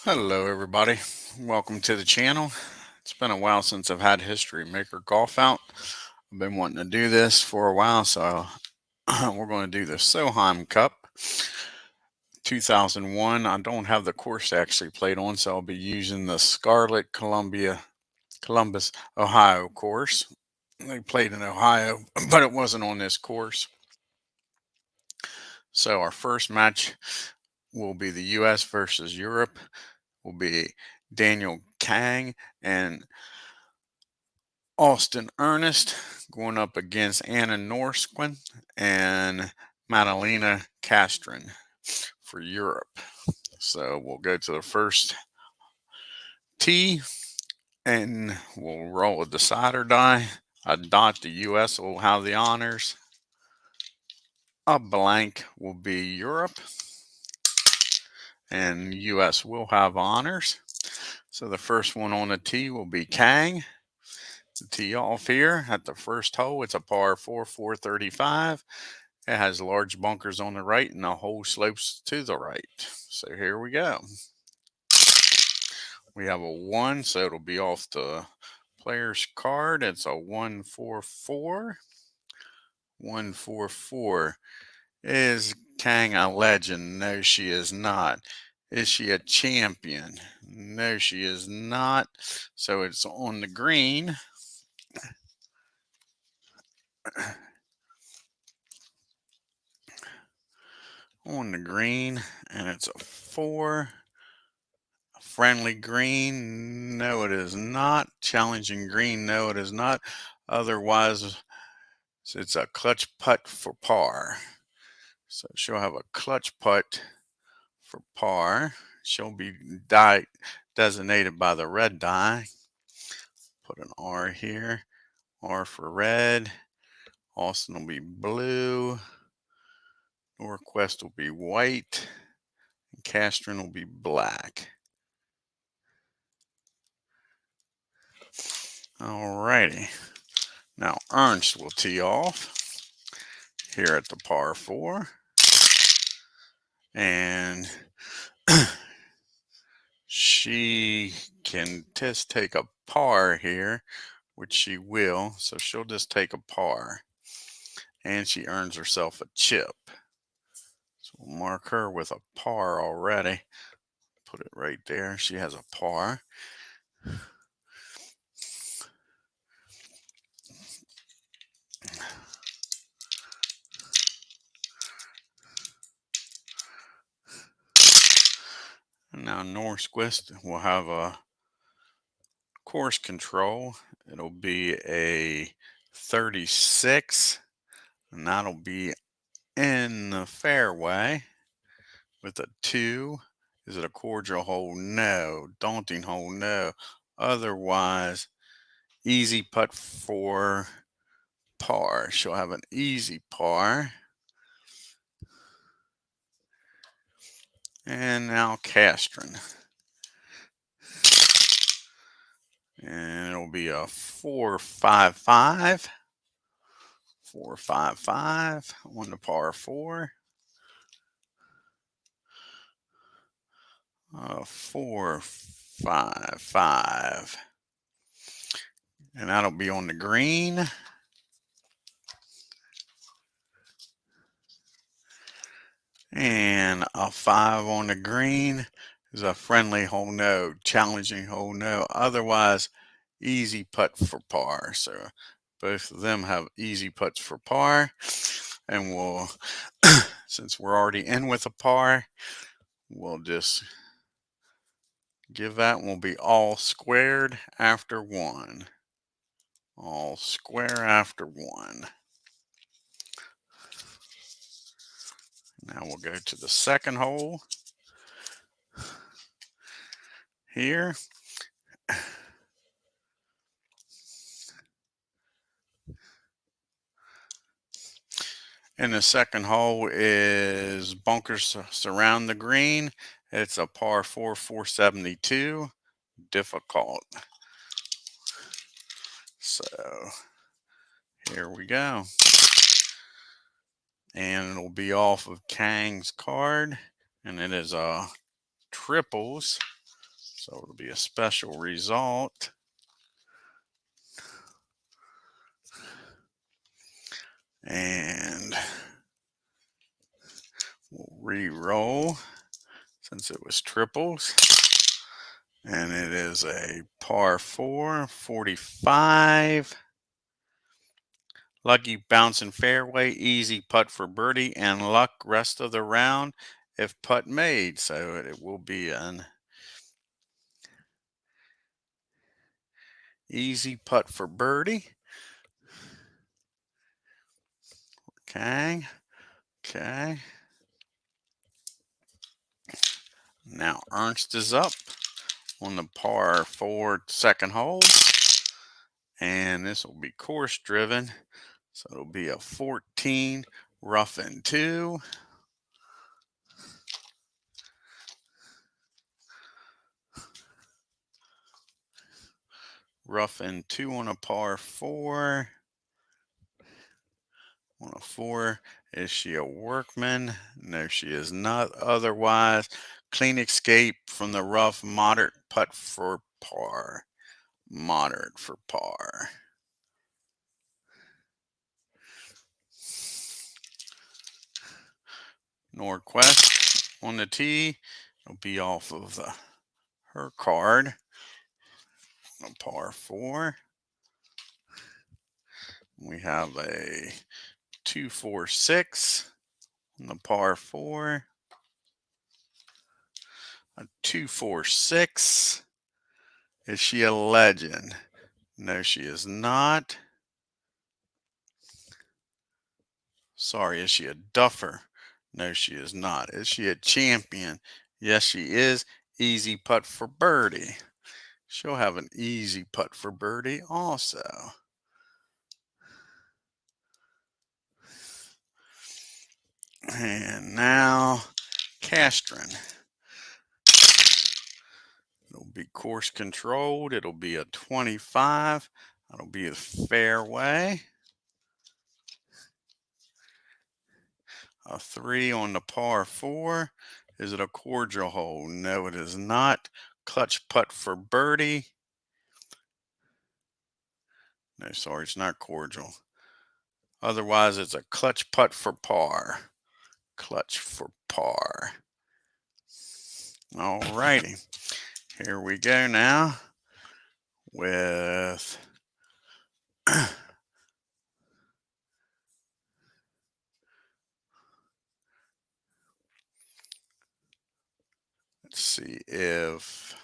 Hello everybody, welcome to the channel. It's been a while since I've had History Maker golf out. I've been wanting to do this for a while, so we're going to do the Solheim Cup 2001. I don't have the course actually played on, so I'll be using the Scarlet Columbus, Ohio course. They played in Ohio, but it wasn't on this course. So our first match will be the US versus Europe. Will be Daniel KANG and Austin ERNST going up against Anna Norsquin and Madalena CASTREN for Europe. So we'll go to the first tee and we'll roll a decider die. A dot, the US will have the honors. A blank will be Europe. And US will have honors. So the first one on the tee will be KANG. The tee off here at the first hole, it's a par 4, 435. It has large bunkers on the right and the hole slopes to the right. So here we go. We have a 1, so it'll be off the player's card. It's a 144. 144. Is KANG a legend? No, she is not. Is she a champion? No, she is not. So it's on the green. On the green, and it's a 4. Friendly green, no, it is not. Challenging green, no, it is not. Otherwise, it's a clutch putt for par. So she'll have a clutch putt for par. She'll be designated by the red die. Put an R here. R for red. Austin will be blue. NORDQVIST will be white. And CASTREN will be black. Alrighty. Now ERNST will tee off here at the par 4. And she can just take a par here, which she will. So she'll just take a par. And she earns herself a chip. So we'll mark her with a par already. Put it right there. She has a par. And now NORDQVIST will have a course control. It'll be a 36, and that'll be in the fairway with a 2. Is it a cordial hole? No. Daunting hole? No. Otherwise, easy putt for par. She'll have an easy par. And now CASTREN. And it'll be a 455. 455 on the par 4. 455. And that'll be on the green. And a 5 on the green is a friendly hole no, challenging hole no. Otherwise, easy putt for par. So both of them have easy putts for par. And we'll, since we're already in with a par, we'll just give that one. We'll be all squared after 1. All square after 1. Now we'll go to the second hole here. And the second hole is bunkers surround the green. It's a par 4, 472. Difficult. So here we go. And it'll be off of KANG's card. And it is a triples. So it'll be a special result. And we'll re-roll since it was triples. And it is a par 4, 45. Lucky bouncing fairway, easy putt for birdie, and luck rest of the round if putt made. So it will be an easy putt for birdie. Kang. Okay. Now Ernst is up on the par 4 second hole. And this will be course driven. So it'll be a 14 rough and 2. Rough and 2 on a par 4. On a 4, is she a workman? No, she is not. Otherwise, clean escape from the rough, moderate putt for par. Moderate for par. NORDQVIST on the tee. It'll be off of her card. A par 4. We have a 2-4-6 on the par 4. A 2-4-6. Is she a legend? No, she is not. Sorry, is she a duffer? No, she is not. Is she a champion? Yes, she is. Easy putt for birdie. She'll have an easy putt for birdie also. And now CASTREN. It'll be course controlled. It'll be a 25. That'll be a fairway. A 3 on the par 4. Is it a cordial hole? No, it is not. Clutch putt for birdie. No, sorry, it's not cordial. Otherwise, it's a clutch putt for par. Clutch for par. All righty. Here we go now with let's see if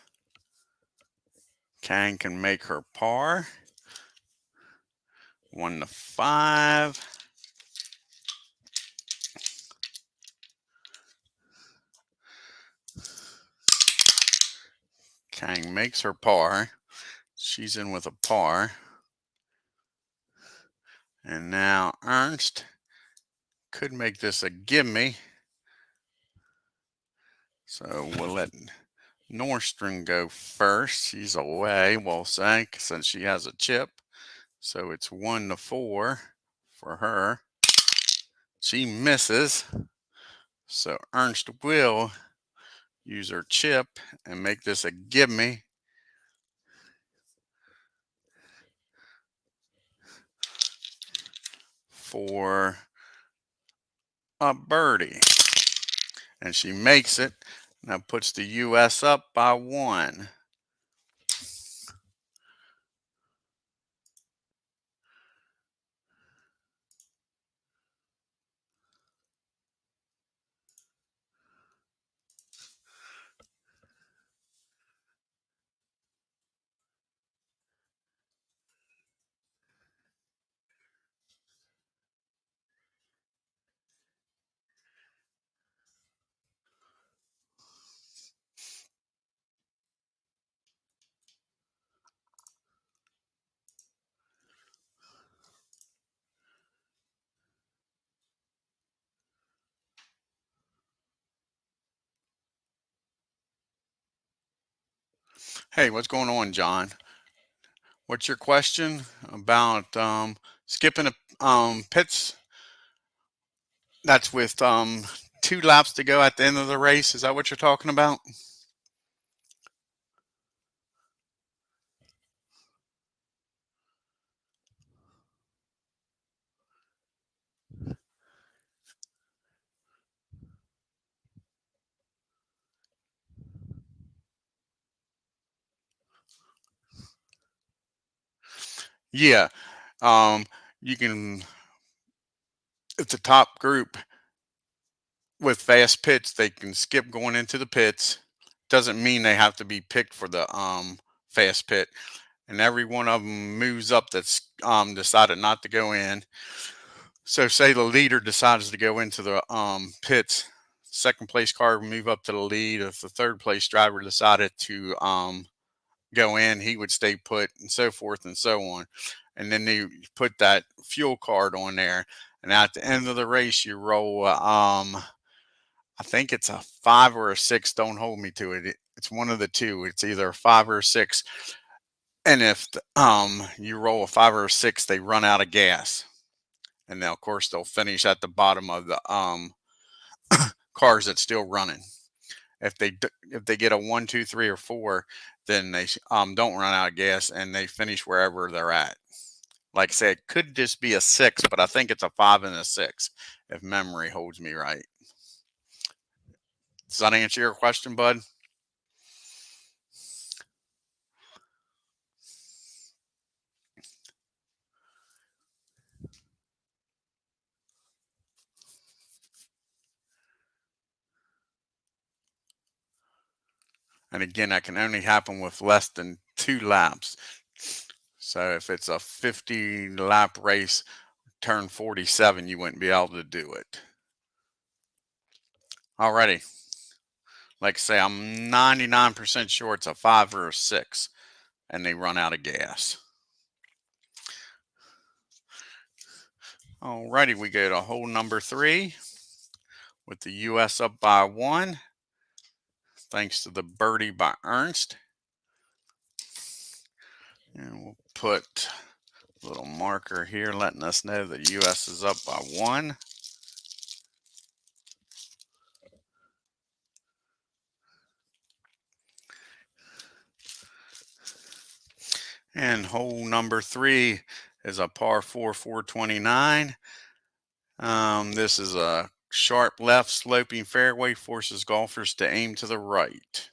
Kang can make her par. 1-5. Kang makes her par. She's in with a par. And now Ernst could make this a gimme. So we'll let Nordstrom go first. She's away, we'll say, since she has a chip. So it's 1-4 for her. She misses. So Ernst will use her chip and make this a gimme. For a birdie. And she makes it. Now puts the U.S. up by 1. Hey, what's going on, John? What's your question about skipping a pits? That's with 2 laps to go at the end of the race. Is that what you're talking about? Yeah. You can, if the top group with fast pits, they can skip going into the pits. Doesn't mean they have to be picked for the fast pit. And every one of them moves up that's decided not to go in. So say the leader decides to go into the pits, second place car will move up to the lead. If the third place driver decided to go in, he would stay put, and so forth and so on. And then you put that fuel card on there, and at the end of the race, you roll. I think it's a 5 or a 6. Don't hold me to it. It's one of the two. It's either a 5 or a 6. And if you roll a 5 or a 6, they run out of gas, and then of course they'll finish at the bottom of the cars that's still running. If they get a 1, 2, 3, or 4, then they don't run out of gas and they finish wherever they're at. Like I said, it could just be a 6, but I think it's a 5 and a 6 if memory holds me right. Does that answer your question, bud? And again, that can only happen with less than 2 laps. So if it's a 50 lap race, turn 47, you wouldn't be able to do it. Alrighty. Like I say, I'm 99% sure it's a 5 or a 6, and they run out of gas. Alrighty, we go to hole number 3 with the US up by 1, thanks to the birdie by Ernst. And we'll put a little marker here letting us know the US is up by 1. And hole number 3 is a par 4, 429. This is a sharp left sloping fairway, forces golfers to aim to the right.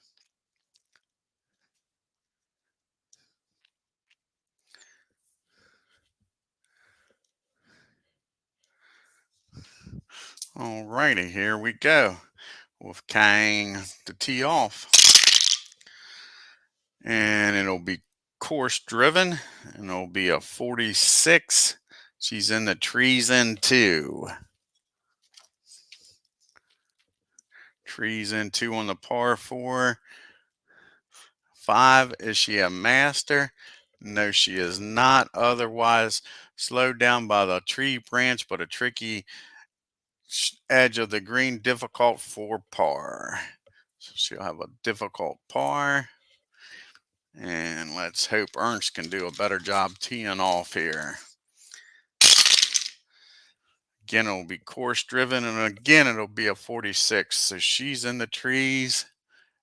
Alrighty, here we go with Kang to tee off. And it'll be course driven, and it'll be a 46. She's in the trees in 2. Trees in 2 on the par 4. 5, is she a master? No, she is not. Otherwise, slowed down by the tree branch, but a tricky edge of the green, difficult for par. So she'll have a difficult par. And let's hope Ernst can do a better job teeing off here. Again, it'll be course driven, and again, it'll be a 46. So she's in the trees,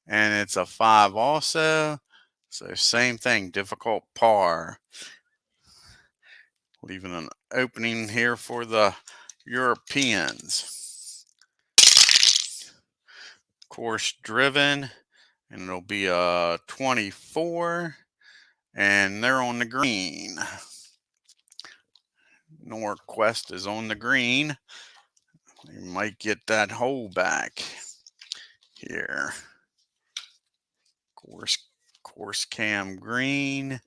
and it's a 5 also. So same thing, difficult par. Leaving an opening here for the Europeans. Course driven, and it'll be a 24, and they're on the green. NORDQVIST is on the green. You might get that hole back here. Course cam green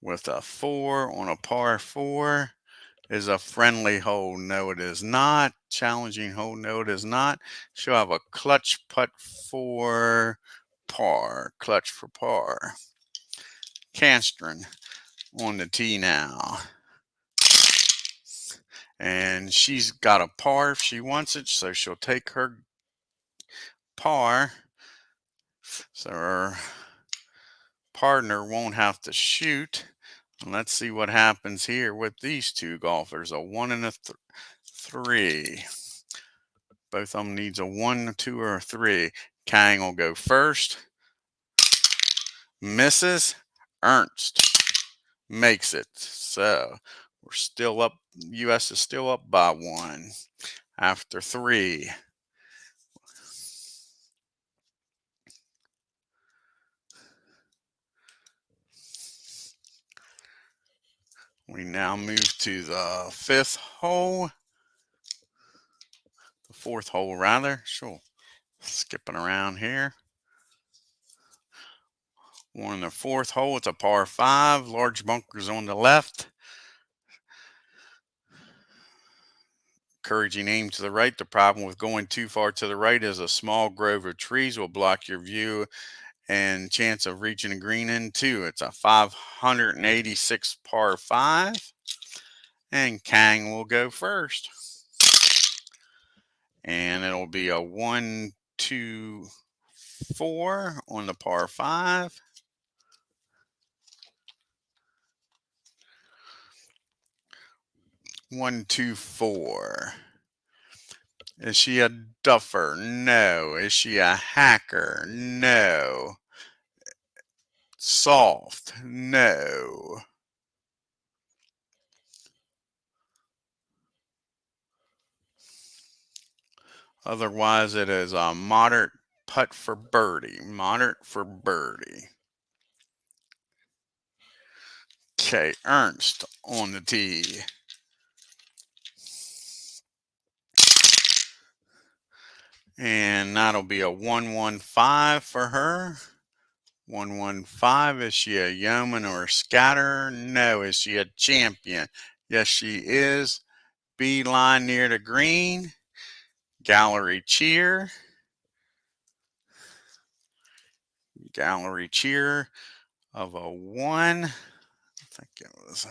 with a 4 on a par 4 is a friendly hole. No, it is not. Challenging hole. No, it is not. She'll have a clutch putt for par. Clutch for par. CASTREN on the tee now. And she's got a par if she wants it, so she'll take her par. So her partner won't have to shoot. And let's see what happens here with these two golfers. A 1 and a 3. Both of them needs a 1, 2, or a 3. Kang will go first. Misses. Ernst makes it. So we're still up. US is still up by 1 after 3. We now move to the fifth hole. The fourth hole, rather. Sure. Skipping around here. We're in the fourth hole. It's a par 5. Large bunkers on the left. Encouraging aim to the right. The problem with going too far to the right is a small grove of trees will block your view and chance of reaching a green in too. It's a 586 par 5. And Kang will go first. And it'll be a 1, 2, 4 on the par 5. One, two, four. Is she a duffer? No. Is she a hacker? No. Soft? No. Otherwise, it is a moderate putt for birdie. Moderate for birdie. Okay, Ernst on the tee. And that'll be a 115 for her. 115. Is she a yeoman or a scatterer? No. Is she a champion? Yes, she is. B line near the green. Gallery cheer. Gallery cheer of a 1. I think it was.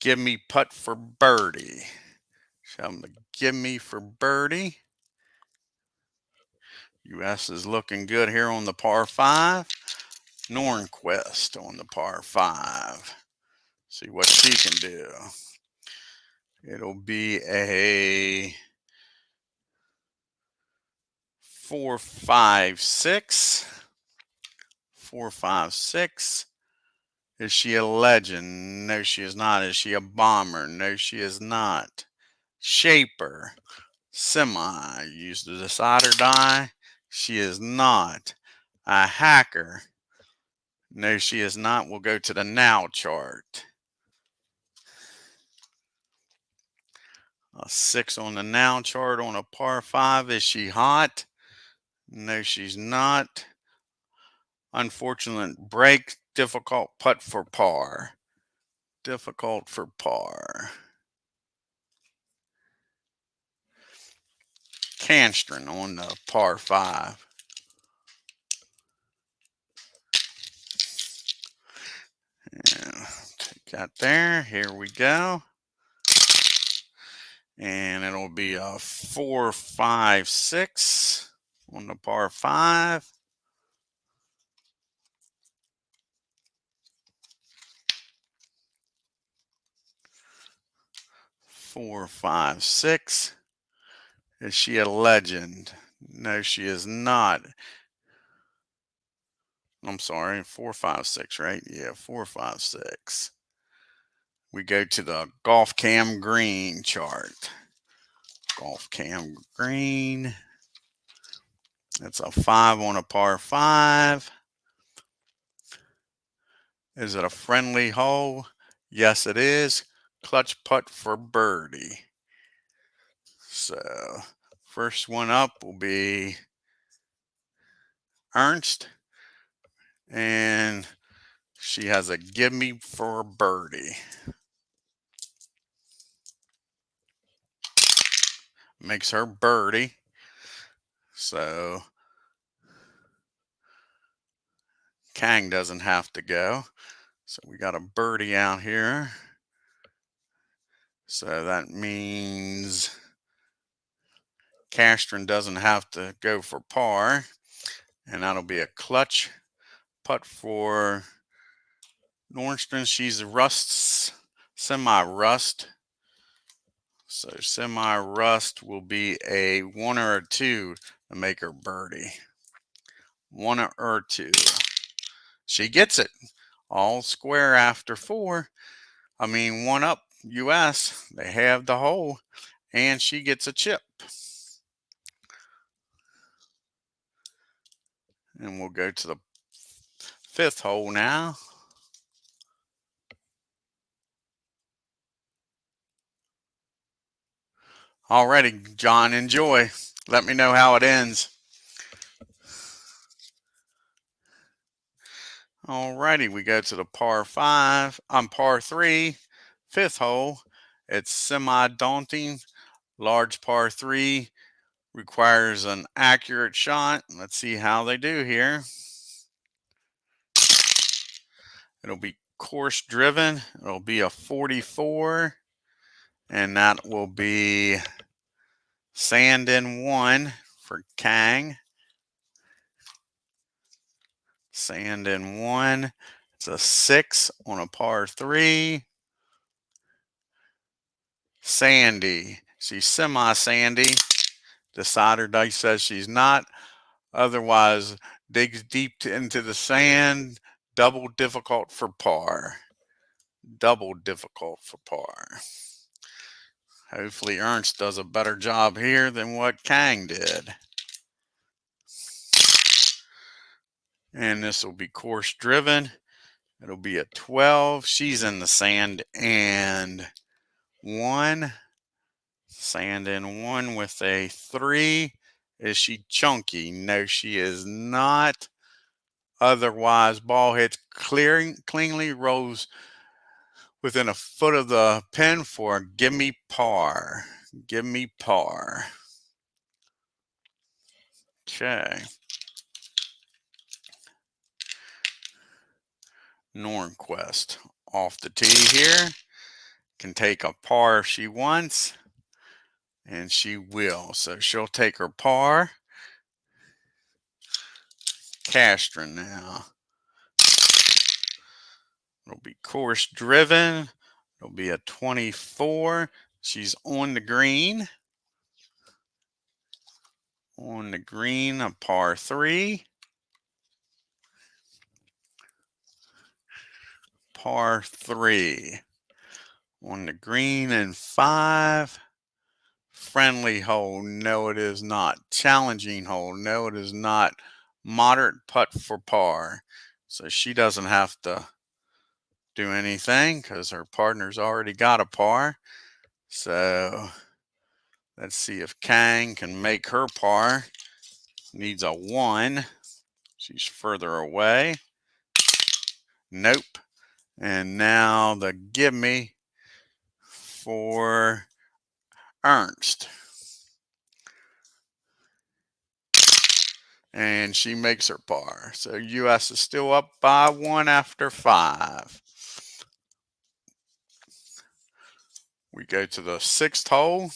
Give me putt for birdie. Show them to give me for birdie. US is looking good here on the par 5. NORDQVIST on the par 5. See what she can do. It'll be a 4, 5, 6. 4, 5, 6. Is she a legend? No, she is not. Is she a bomber? No, she is not. Shaper. Semi. Use the decider die. She is not. A hacker. No, she is not. We'll go to the now chart. A 6 on the now chart on a par 5. Is she hot? No, she's not. Unfortunate break. Difficult putt for par. Difficult for par. CASTREN on the par 5. And take that there. Here we go. And it'll be a 4, 5, 6 on the par 5. 4, 5, 6. Is she a legend? No, she is not. I'm sorry, 4, 5, 6, right? Yeah, 4, 5, 6. We go to the Golf Cam Green chart. Golf Cam Green. It's a 5 on a par 5. Is it a friendly hole? Yes, it is. Clutch putt for birdie. So, first one up will be Ernst. And she has a give me for birdie. Makes her birdie. So, Kang doesn't have to go. So, we got a birdie out here. So, that means CASTREN doesn't have to go for par. And that'll be a clutch putt for Nordstrom. She's rusts, semi-rust. So semi-rust will be a 1 or a 2 to make her birdie. 1 or 2. She gets it. All square after 4. I mean, 1 up US. They have the hole. And she gets a chip. And we'll go to the 5th hole now. Alrighty, John, enjoy. Let me know how it ends. Alrighty, we go to the par 3, 5th hole. It's semi-daunting, large par 3, requires an accurate shot. Let's see how they do here. It'll be course driven. It'll be a 44, and that will be sand in 1 for Kang. Sand in 1. It's a 6 on a par 3. Sandy. She's semi-sandy. Decider dice says she's not. Otherwise, digs deep into the sand. Double difficult for par. Double difficult for par. Hopefully Ernst does a better job here than what Kang did. And this will be course driven. It'll be a 12. She's in the sand and 1. Sand in 1 with a 3. Is she chunky? No, she is not. Otherwise, ball hits cleanly, rolls within a foot of the pin for a give me par. Give me par. Okay. NORDQVIST off the tee here. Can take a par if she wants. And she will. So she'll take her par. CASTREN now. It'll be course driven. It'll be a 24. She's on the green. On the green, a par 3. Par 3. On the green and 5. Friendly hole. No, it is not. Challenging hole. No, it is not. Moderate putt for par. So she doesn't have to do anything because her partner's already got a par. So let's see if Kang can make her par. Needs a 1. She's further away. Nope. And now the give me for ERNST. And she makes her par. So US is still up by 1 after 5. We go to the 6th hole.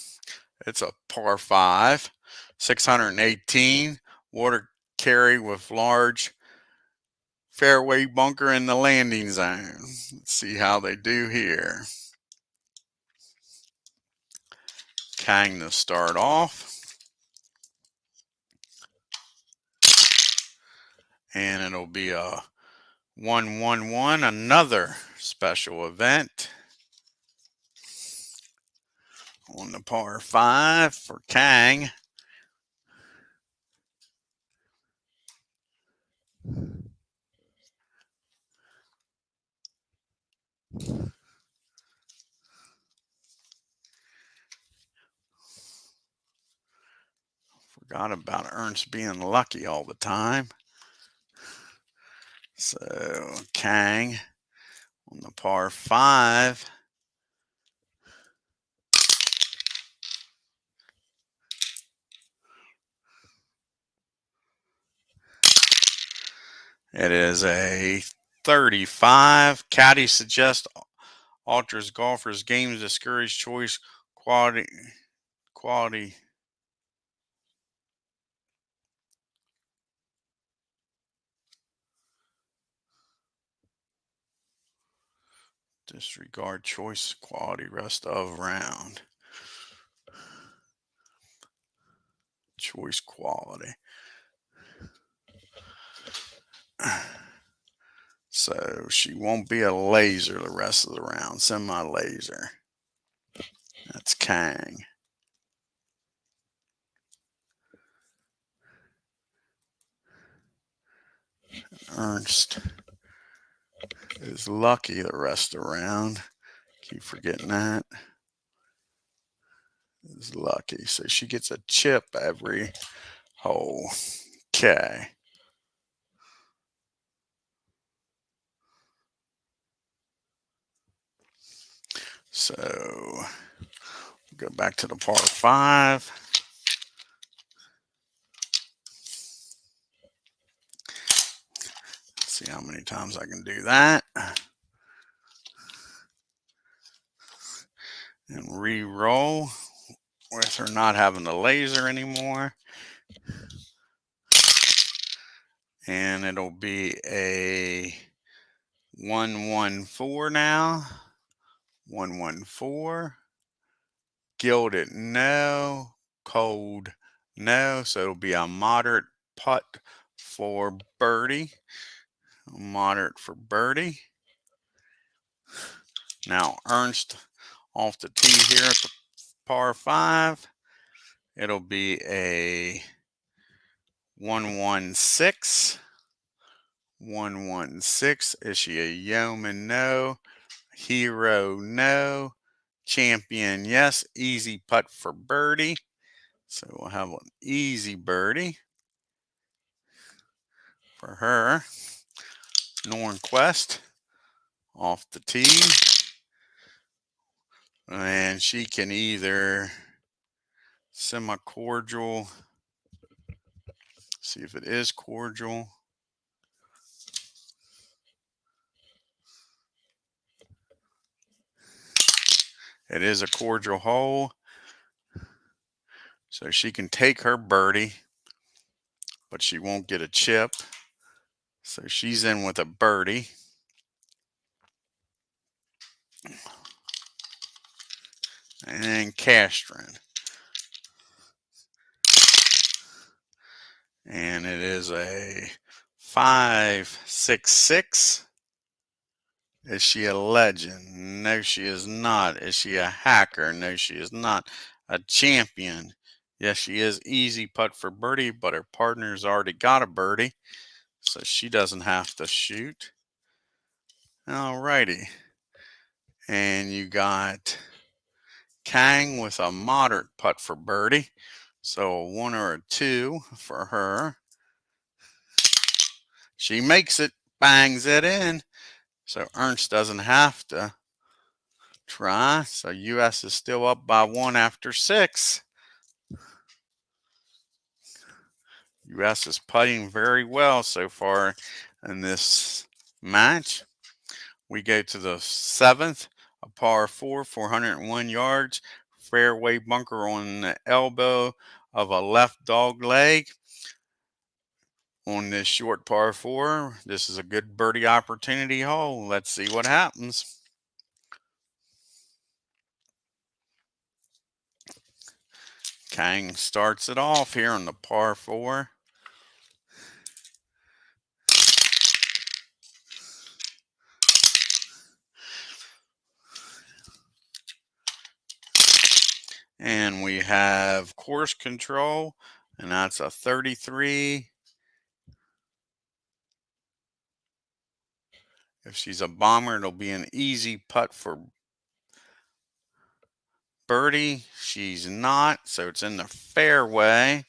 It's a par 5, 618. Water carry with large fairway bunker in the landing zone. Let's see how they do here. Kang to start off. And it'll be a 1-1-1, another special event on the par 5 for Kang. Forgot about Ernst being lucky all the time. So Kang on the par 5. It is a 35. Caddy suggests alters golfers' games, discourage choice, quality. Disregard choice, quality, rest of round. Choice, quality. So she won't be a laser the rest of the round, semi-laser. That's Kang. Ernst is lucky the rest around. Keep forgetting that. Is lucky. So she gets a chip every hole. Okay. So go back to the par 5. See how many times I can do that. And re-roll with her not having the laser anymore. And it'll be a 114 now. 114. Gilded, no. Cold, no. So it'll be a moderate putt for birdie. Moderate for birdie. Now Ernst off the tee here at the par 5. It'll be a 116. 116. Is she a yeoman? No. Hero? No. Champion? Yes. Easy putt for birdie. So we'll have an easy birdie for her. NORDQVIST off the tee. And she can either semi-cordial. See if it is cordial. It is a cordial hole. So she can take her birdie, but she won't get a chip. So she's in with a birdie. And then CASTREN. And it is a 566. Is she a legend? No, she is not. Is she a hacker? No, she is not. A champion? Yes, she is. Easy putt for birdie, but her partner's already got a birdie, so she doesn't have to shoot. Alrighty. And you got KANG with a moderate putt for birdie. So a 1 or a 2 for her. She makes it, bangs it in. So Ernst doesn't have to try. So US is still up by 1 after 6. US is putting very well so far in this match. We go to the 7th, a par 4, 401 yards. Fairway bunker on the elbow of a left dog leg. On this short par 4, this is a good birdie opportunity hole. Let's see what happens. KANG starts it off here on the par 4. And we have course control, and that's a 33. If she's a bomber, it'll be an easy putt for birdie. She's not, so it's in the fairway.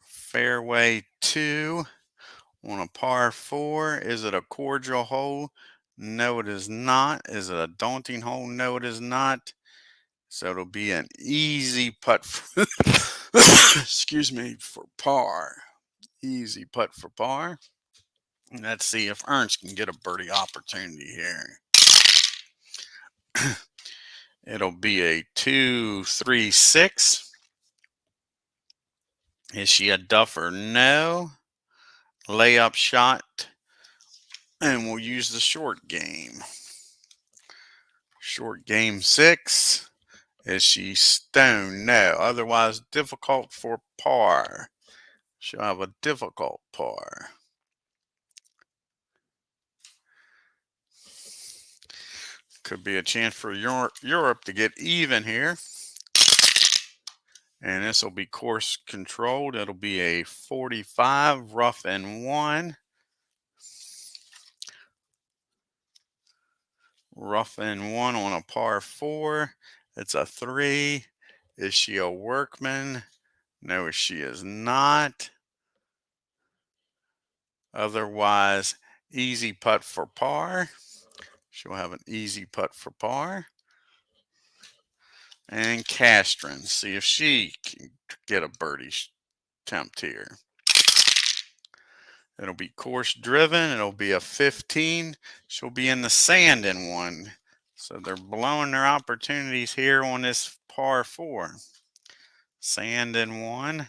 Fairway 2 on a par 4. Is it a cordial hole? No, it is not. Is it a daunting hole? No, it is not. So it'll be an easy putt for excuse me, for par. Easy putt for par. Let's see if Ernst can get a birdie opportunity here. It'll be a 2-3-6. Is she a duffer? No. Layup shot. And we'll use the short game. Short game 6. Is she stone? No. Otherwise difficult for par. She'll have a difficult par. Could be a chance for Europe to get even here. And this will be course controlled. It'll be a 45, rough and 1. Rough and 1 on a par 4. It's a 3. Is she a workman? No, she is not. Otherwise, easy putt for par. She'll have an easy putt for par. And CASTREN, see if she can get a birdie attempt here. It'll be course driven. It'll be a 15. She'll be in the sand in 1. So they're blowing their opportunities here on this par 4. Sand in 1.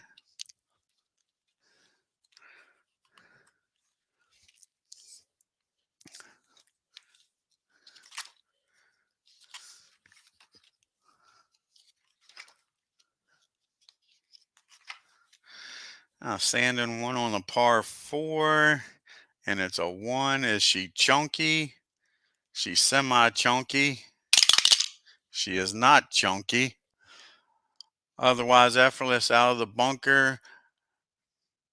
Sand in 1 on the par 4. And it's a 1. Is she chunky? She's semi-chunky. She is not chunky. Otherwise, effortless out of the bunker.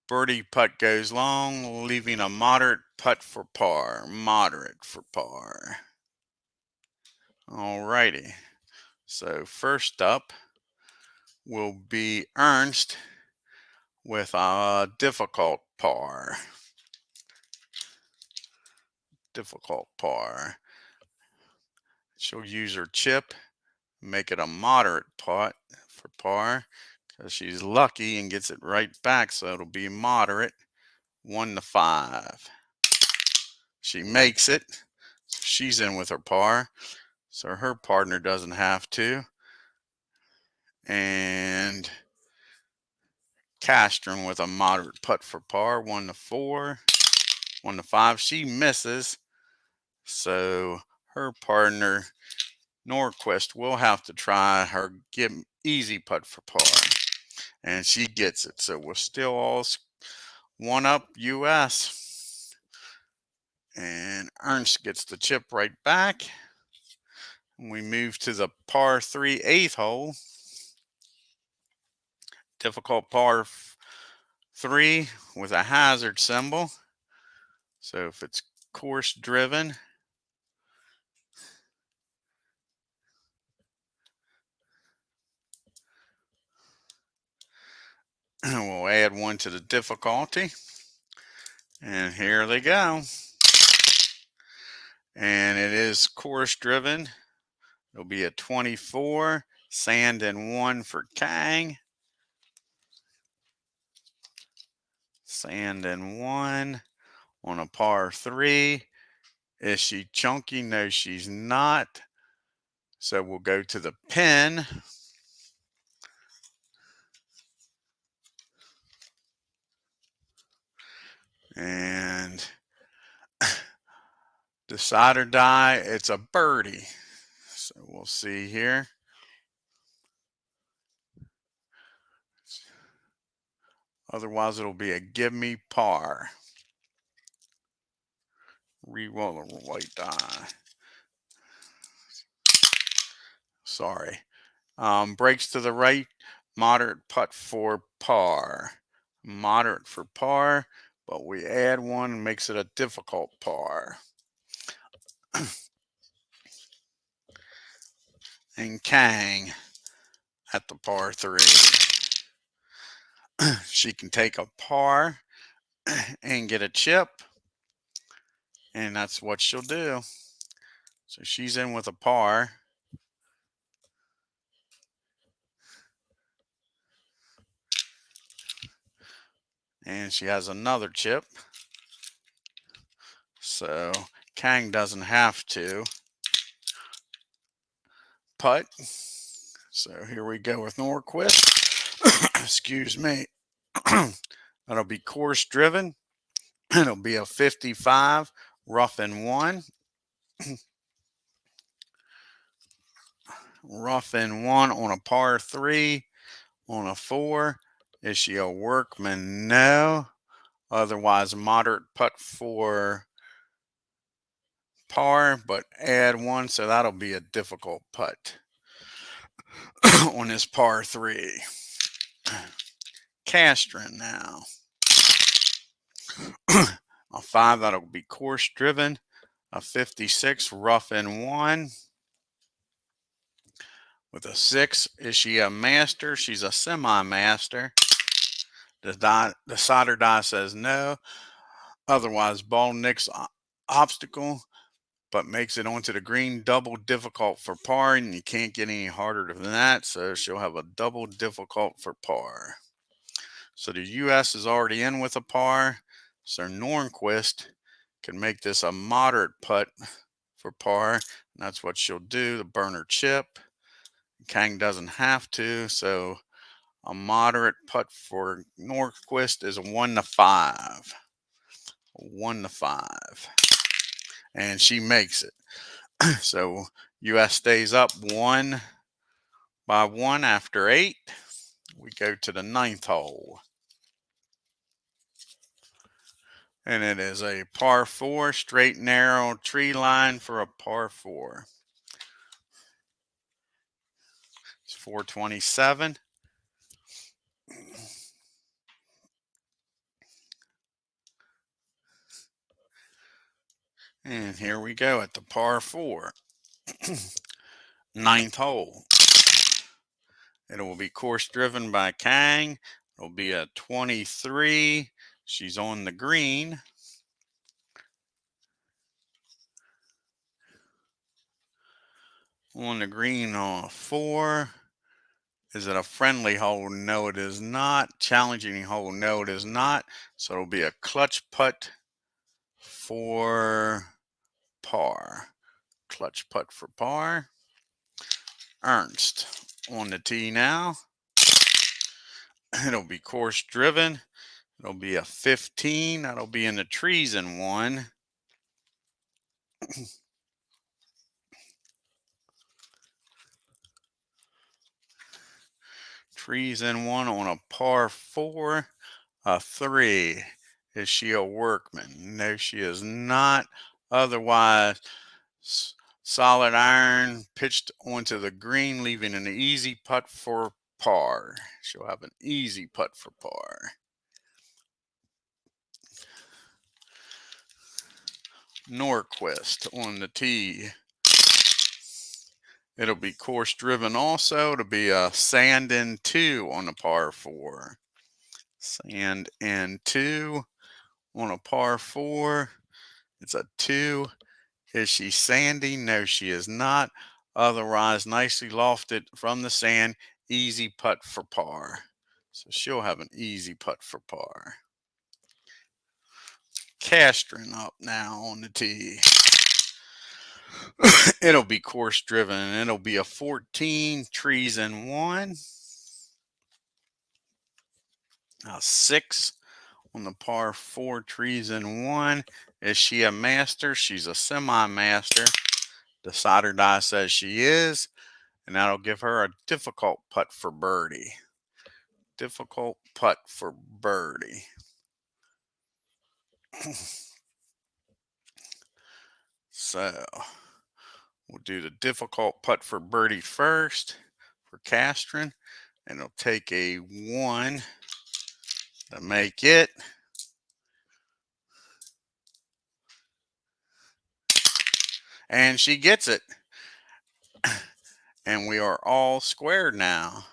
Birdie putt goes long, leaving a moderate putt for par. Moderate for par. Alrighty. So first up will be ERNST with a difficult par. Difficult par. She'll use her chip, make it a moderate putt for par, because she's lucky and gets it right back, so it'll be moderate. 1 to 5. She makes it. She's in with her par, so her partner doesn't have to. And CASTREN with a moderate putt for par. 1 to 4. 1 to 5. She misses, so her partner NORDQVIST will have to try her easy putt for par, and she gets it. So we're still all 1 up US, and ERNST gets the chip right back. We move to the par 3 8th hole. Difficult par 3 with a hazard symbol. So if it's course driven, we'll add 1 to the difficulty. And here they go. And it is course driven. It'll be a 24. Sand in 1 for KANG. Sand in 1 on a par 3. Is she chunky? No, she's not. So we'll go to the pin. And decide or die, it's a birdie. So we'll see here. Otherwise, it'll be a give me par. Re-roll the white die. Sorry. Breaks to the right. Moderate putt for par. Moderate for par, but we add 1 and makes it a difficult par. And KANG at the par 3. She can take a par and get a chip, and that's what she'll do. So she's in with a par. And she has another chip. So KANG doesn't have to putt. So here we go with NORDQVIST. Excuse me. That'll be course driven. It'll be a 55, rough and 1. Rough and 1 on a par 3. On a 4. Is she a workman? No. Otherwise, moderate putt for par, but add one, so that'll be a difficult putt on this par 3. CASTREN now. A 5, that'll be course driven. A 56, rough in 1. With a 6, is she a master? She's a semi-master. The decider die says no. Otherwise, ball nicks obstacle, but makes it onto the green. Double difficult for par, and you can't get any harder than that. So she'll have a double difficult for par. So the U.S. is already in with a par. So NORDQVIST can make this a moderate putt for par. And that's what she'll do, the burner chip. KANG doesn't have to. So a moderate putt for NORDQVIST is a 1 to 5. 1 to 5. And she makes it. So U.S. stays up 1 by 1 after 8. We go to the 9th hole. And it is a par 4, straight narrow tree line for a par 4. It's 427. And here we go at the par 4. 9th hole. It will be course driven by KANG. It'll be a 23. She's on the green. On the green on a 4. Is it a friendly hole? No, it is not. Challenging hole? No, it is not. So it'll be a clutch putt for par. Clutch putt for par. ERNST on the tee now. It'll be course driven. It'll be a 15. That'll be in the trees in 1. Trees in 1 on a par 4. A 3. Is she a workman? No, she is not. Otherwise, solid iron pitched onto the green, leaving an easy putt for par. She'll have an easy putt for par. NORDQVIST on the tee. It'll be course driven also. It'll be a sand in 2 on a par 4. Sand in 2 on a par 4. It's a 2. Is she sandy? No, she is not. Otherwise, nicely lofted from the sand. Easy putt for par. So she'll have an easy putt for par. CASTREN up now on the tee. It'll be course driven, and it'll be a 14, trees in 1. A 6 on the par 4, trees in 1. Is she a master? She's a semi-master. Decider die says she is, and that'll give her a difficult putt for birdie. Difficult putt for birdie. So we'll do the difficult putt for birdie first for CASTREN, and it'll take a 1 to make it. And she gets it. And we are all squared now,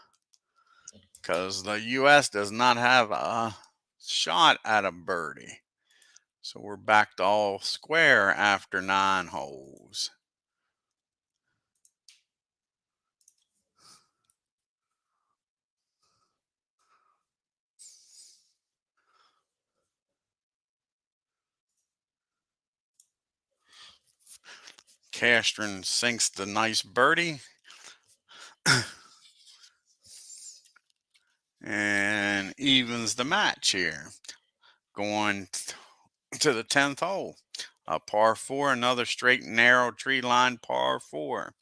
because the U.S. does not have a shot at a birdie. So we're back to all square after 9 holes. CASTREN sinks the nice birdie. And evens the match here. Going to the 10th hole. A par 4, another straight narrow tree line par 4.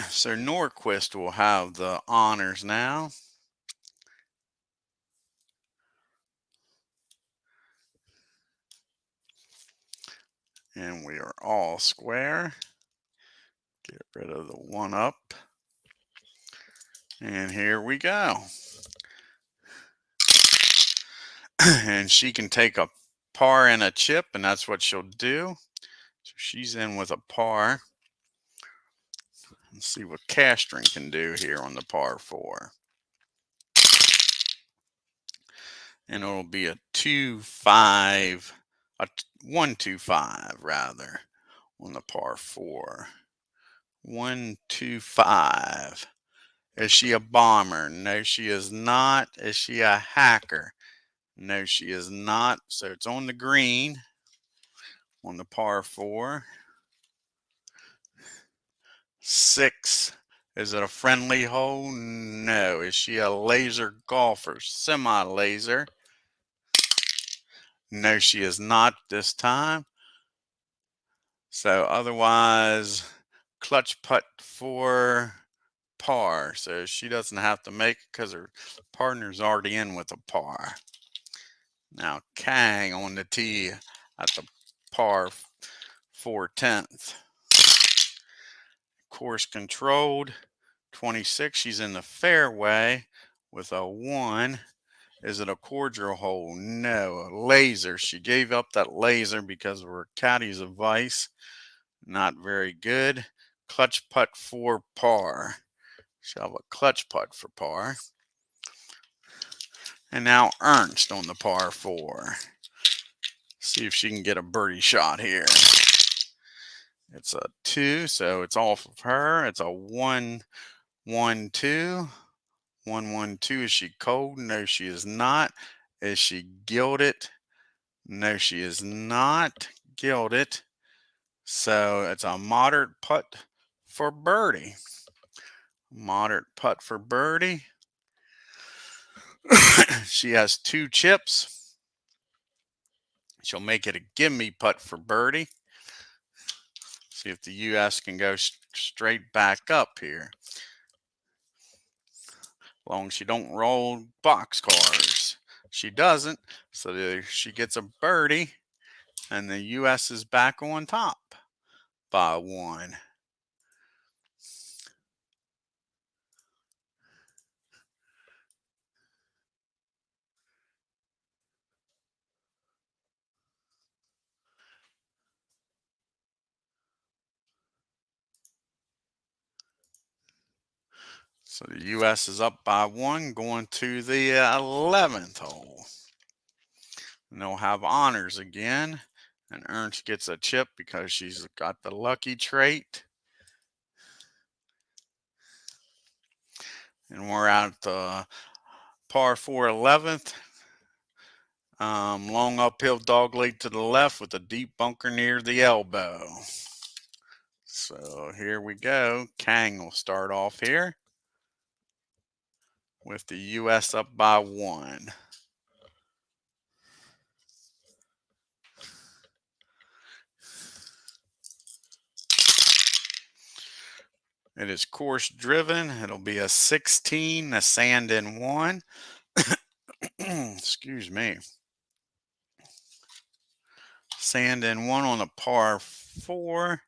So NORDQVIST will have the honors now. And we are all square. Get rid of the 1 up. And here we go. And she can take a par and a chip, and that's what she'll do. So she's in with a par. Let's see what CASTREN can do here on the par 4. And it'll be a 2-5, a 1-2-5 rather, on the par 4. 1-2-5. Is she a bomber? No, she is not. Is she a hacker? No, she is not. So it's on the green on the par 4. 6. Is it a friendly hole? No. Is she a laser golfer? Semi-laser. No, she is not this time. So otherwise, clutch putt for par. So she doesn't have to make it because her partner's already in with a par. Now KANG on the tee at the par 4/10. Course controlled. 26. She's in the fairway with a 1. Is it a cordial hole? No. A laser. She gave up that laser because of her caddy's advice. Not very good. Clutch putt for par. She'll have a clutch putt for par. And now ERNST on the par 4. See if she can get a birdie shot here. It's a 2, so it's off of her. It's a 1-1-2. 1-1-2. Is she cold? No, she is not. Is she gilded? No, she is not gilded. So it's a moderate putt for birdie. Moderate putt for birdie. She has 2 chips. She'll make it a gimme putt for birdie. See if the US can go straight back up here. As long as she don't roll boxcars. She doesn't, so she gets a birdie, and the US is back on top by 1. So the US is up by 1 going to the 11th hole. And they'll have honors again. And ERNST gets a chip because she's got the lucky trait. And we're at the par 4 11th. Long uphill dogleg to the left with a deep bunker near the elbow. So here we go. KANG will start off here with the US up by 1. It is course driven. It'll be a 16, a sand in 1. Excuse me. Sand in 1 on a par 4.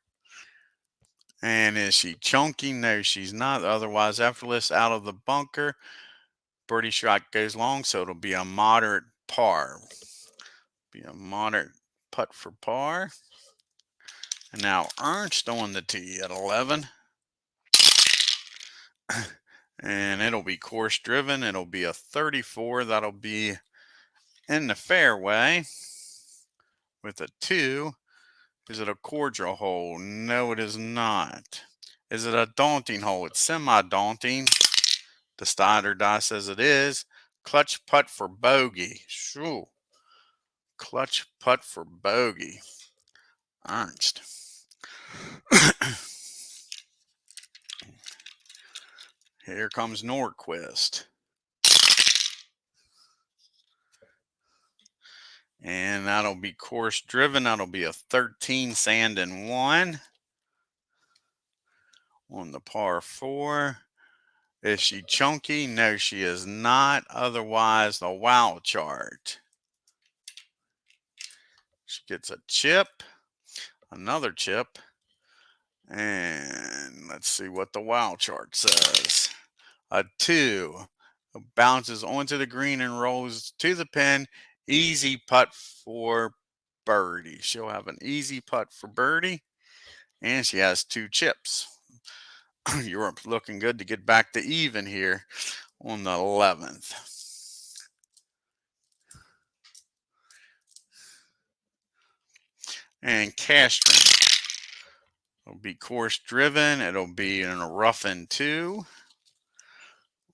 And is she chunky? No, she's not. Otherwise, effortless out of the bunker. Birdie shot goes long, so it'll be a moderate par. Be a moderate putt for par. And now ERNST on the tee at 11. And it'll be course driven. It'll be a 34. That'll be in the fairway with a 2. Is it a cordial hole? No, it is not. Is it a daunting hole? It's semi-daunting. The Steiner die says it is. Clutch putt for bogey. Shoo. Clutch putt for bogey. ERNST. Here comes NORDQVIST. And that'll be course driven. That'll be a 13, sand in 1 on the par 4. Is she chunky? No, she is not. Otherwise, the wow chart. She gets a chip. another chip. And let's see what the wild chart says. A 2 bounces onto the green and rolls to the pin. Easy putt for birdie. She'll have an easy putt for birdie. And she has 2 chips. You're looking good to get back to even here on the 11th. And CASTREN will be course driven. It'll be in a rough and 2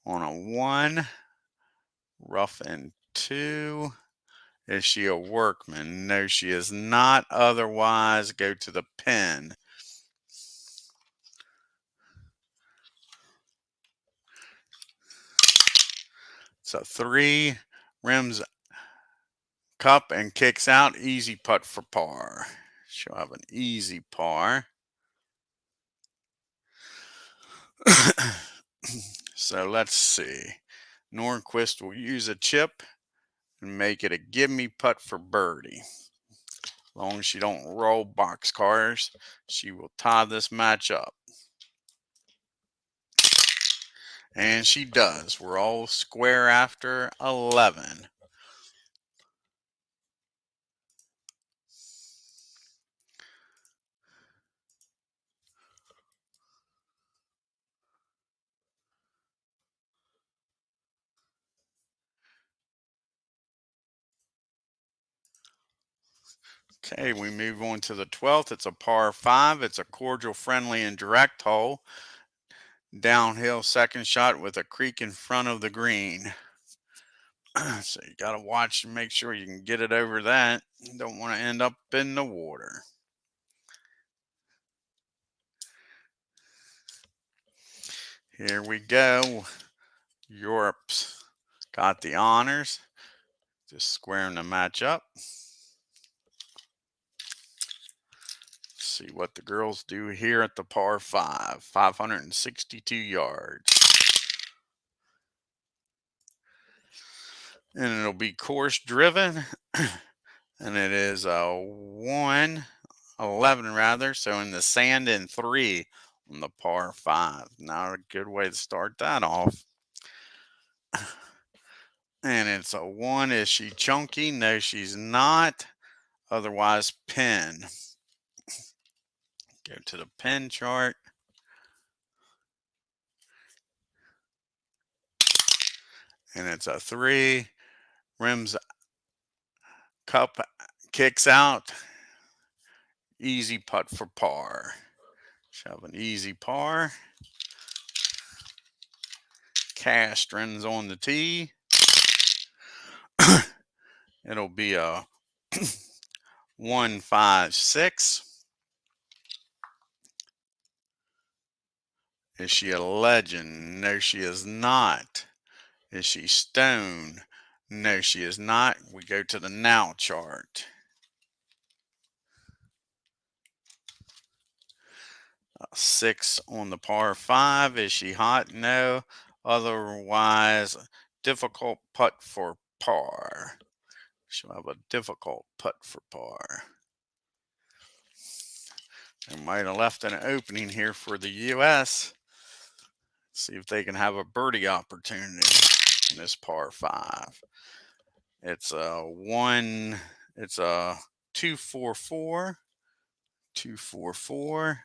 on a 1. Rough and 2. Is she a workman? No, she is not. Otherwise, go to the pin. So 3, rims cup and kicks out. Easy putt for par. She'll have an easy par. So let's see. NORDQVIST will use a chip and make it a give me putt for birdie. As long as she don't roll boxcars, she will tie this match up. And she does. We're all square after 11. Okay, we move on to the 12th. It's a par 5. It's a cordial, friendly, and direct hole. Downhill second shot with a creek in front of the green. So you got to watch and make sure you can get it over that. You don't want to end up in the water. Here we go. Europe's got the honors. Just squaring the match up. See what the girls do here at the par 5. 562 yards. And it'll be course driven. And it is a 1-11 rather. So in the sand in 3 on the par 5. Not a good way to start that off. And it's a 1. Is she chunky? No, she's not. Otherwise, pin. Go to the pin chart. And it's a 3. Rims cup kicks out. Easy putt for par. Shove an easy par. CASTREN's on the tee. It'll be a 1-5-6. Is she a legend? No, she is not. Is she stone? No, she is not. We go to the now chart. A 6 on the par 5. Is she hot? No. Otherwise, difficult putt for par. She'll have a difficult putt for par. They might have left an opening here for the U.S. See if they can have a birdie opportunity in this par 5. It's a 2-4-4. 2-4-4.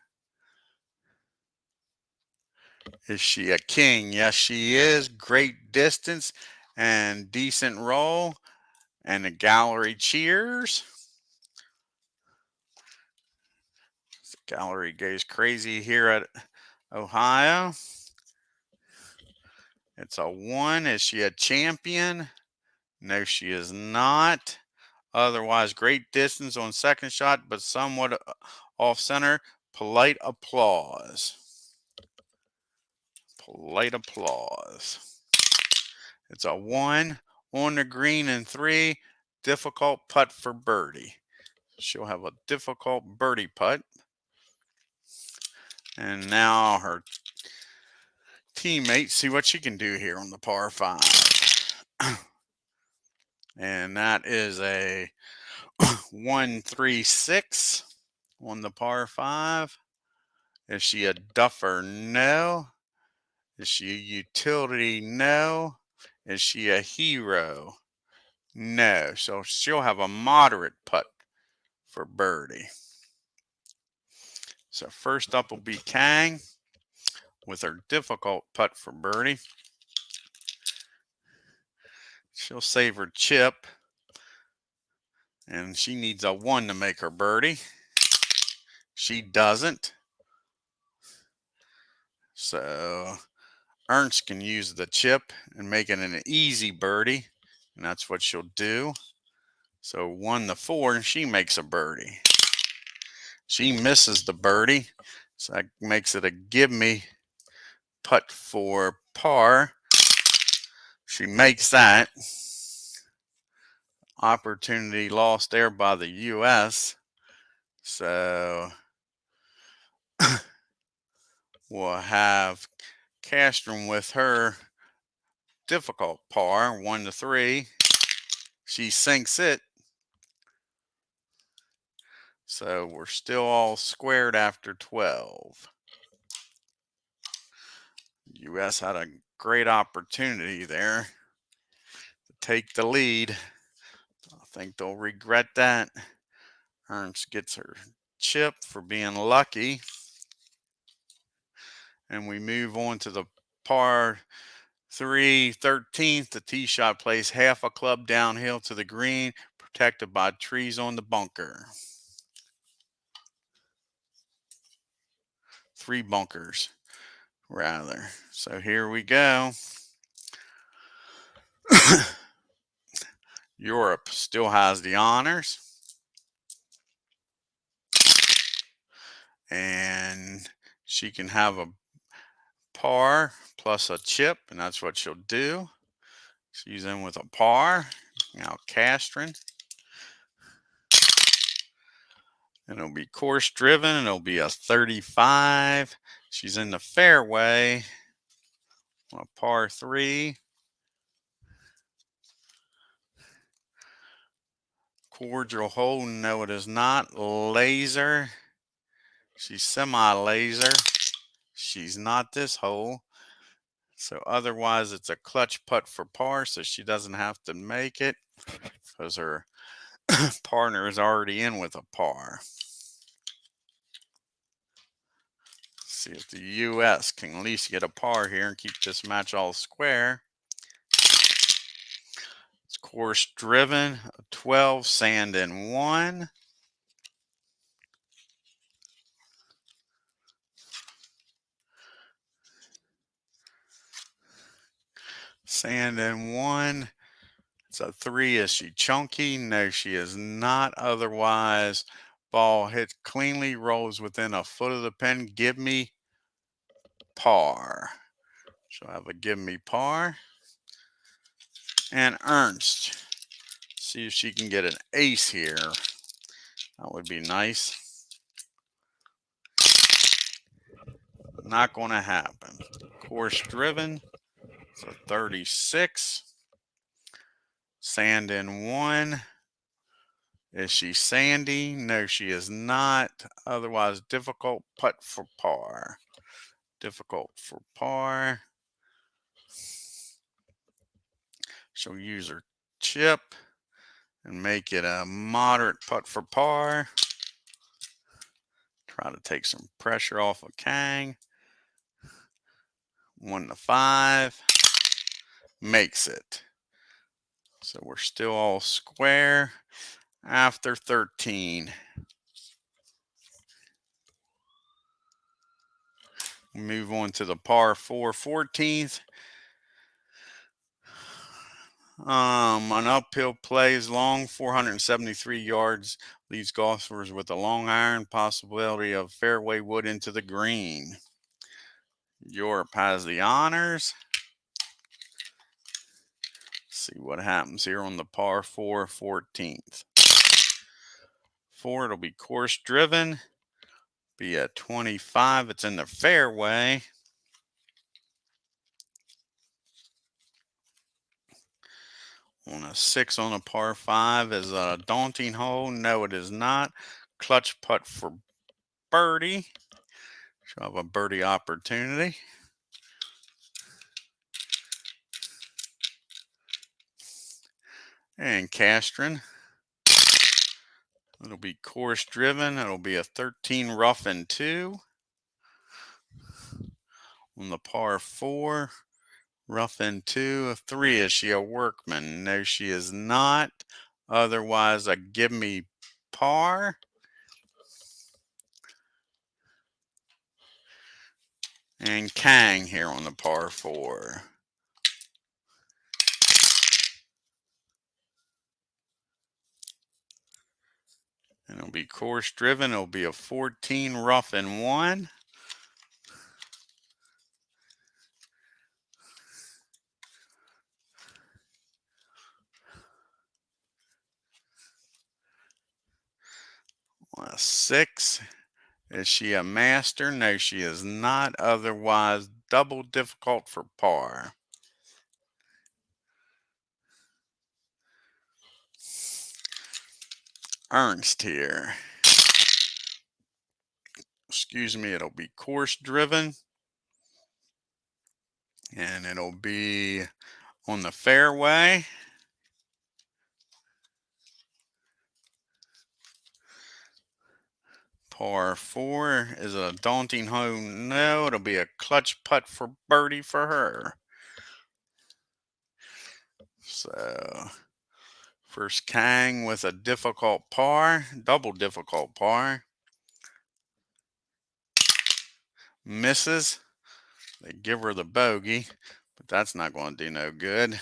Is she a king? Yes, she is. Great distance and decent roll. And the gallery cheers. The gallery goes crazy here at Ohio. It's a 1. Is she a champion? No, she is not. Otherwise, great distance on second shot, but somewhat off center. Polite applause. Polite applause. It's a 1 on the green in 3. Difficult putt for birdie. She'll have a difficult birdie putt. And now her teammate, see what she can do here on the par 5. And that is a 1-3-6. on the par 5. Is she a duffer? No. Is she a utility? No. Is she a hero? No. So she'll have a moderate putt for birdie. So first up will be Kang with her difficult putt for birdie. She'll save her chip, and she needs a 1 to make her birdie. She doesn't. So Ernst can use the chip and make it an easy birdie, and that's what she'll do. So 1 to 4, and she makes a birdie. She misses the birdie, so that makes it a give me putt for par. She makes that. Opportunity lost there by the U.S. So we'll have CASTREN with her difficult par, 1 to 3. She sinks it. So we're still all squared after 12. U.S. had a great opportunity there to take the lead. I think they'll regret that. Ernst gets her chip for being lucky. And we move on to the par 3, 13th. The tee shot plays half a club downhill to the green, protected by trees on the bunker. 3 bunkers, rather. So here we go. Europe still has the honors. And she can have a par plus a chip, and that's what she'll do. She's in with a par. Now CASTREN. And it'll be course driven, and it'll be a 35. She's in the fairway on a par 3. Cordial hole, no it is not. Laser. She's semi-laser. She's not this hole. So otherwise it's a clutch putt for par, so she doesn't have to make it because her partner is already in with a par. See if the U.S. can at least get a par here and keep this match all square. It's course driven, 12, sand in 1. Sand in 1. It's a 3. Is she chunky? No, she is not. Otherwise, ball hits cleanly, rolls within a foot of the pin. Give me par. She'll have a give me par. And Ernst. See if she can get an ace here. That would be nice. Not going to happen. Course driven. It's a 36. Sand in 1. Is she sandy? No, she is not. Otherwise, difficult putt for par. Difficult for par. She'll use her chip and make it a moderate putt for par. Try to take some pressure off of Kang. 1 to 5. Makes it. So we're still all square after 13. Move on to the par 4, 14th. An uphill play is long, 473 yards, leaves golfers with a long iron, possibility of fairway wood into the green. Europe has the honors. See what happens here on the par 4, 14th. 4, it'll be course driven. Be a 25. It's in the fairway. On a 6 on a par 5 is a daunting hole. No, it is not. Clutch putt for birdie. She'll have a birdie opportunity. And CASTREN. It'll be course driven. It'll be a 13 rough and 2. On the par 4. Rough and 2. A 3. Is she a workman? No, she is not. Otherwise, a give me par. And KANG here on the par 4. And it'll be course driven. It'll be a 14 rough and 1. A 6. Is she a master? No, she is not. Otherwise, double difficult for par. ERNST here. Excuse me, it'll be course driven. And it'll be on the fairway. Par 4. Is it a daunting hole? No, it'll be a clutch putt for birdie for her. So, first KANG with a difficult par, double difficult par. Misses. They give her the bogey, but that's not going to do no good.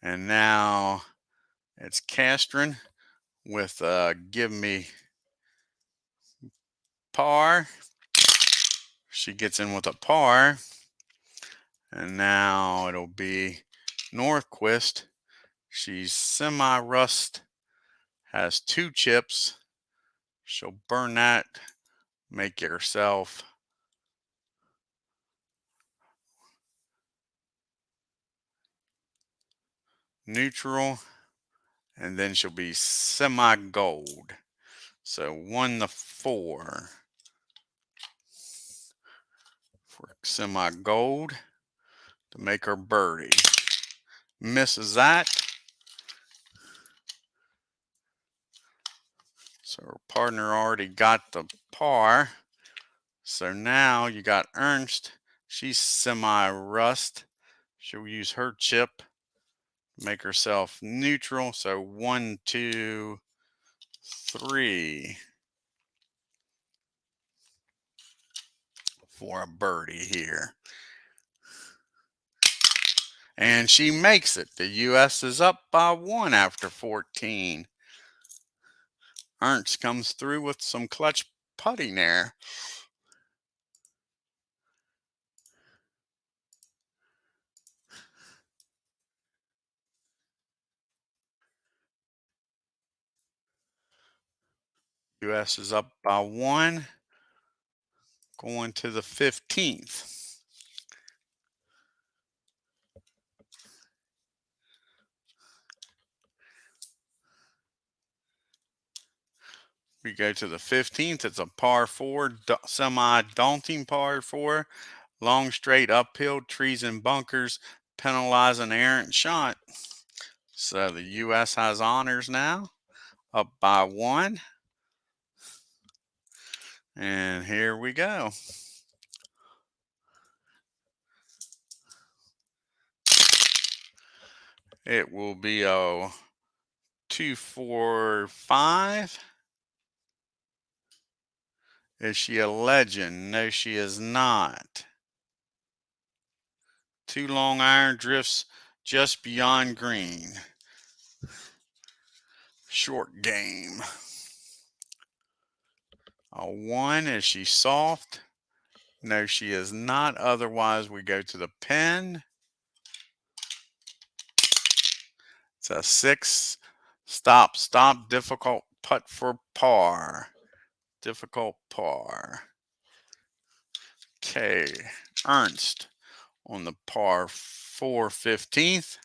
And now it's CASTREN with give me par. She gets in with a par. And now it'll be NORDQVIST. She's semi-rust, has 2 chips. She'll burn that, make herself neutral, and then she'll be semi-gold. So 1 to 4 for semi-gold to make her birdie. Misses that. So her partner already got the par. So now you got ERNST. She's semi-rust. She'll use her chip to make herself neutral. So 1, 2, 3 for a birdie here. And she makes it. The U.S. is up by 1 after 14. ERNST comes through with some clutch putting there. U.S. is up by 1, going to the 15th. We go to the 15th. It's a par 4, semi-daunting par 4. Long straight uphill, trees and bunkers, penalizing errant shot. So the U.S. has honors now, up by 1. And here we go. It will be a 2, 4, 5. Is she a legend? No, she is not. 2 long iron drifts just beyond green. Short game. A 1. Is she soft? No, she is not. Otherwise, we go to the pin. It's a 6. Stop, stop. Difficult putt for par. Difficult par. Okay. ERNST on the par 4 15th.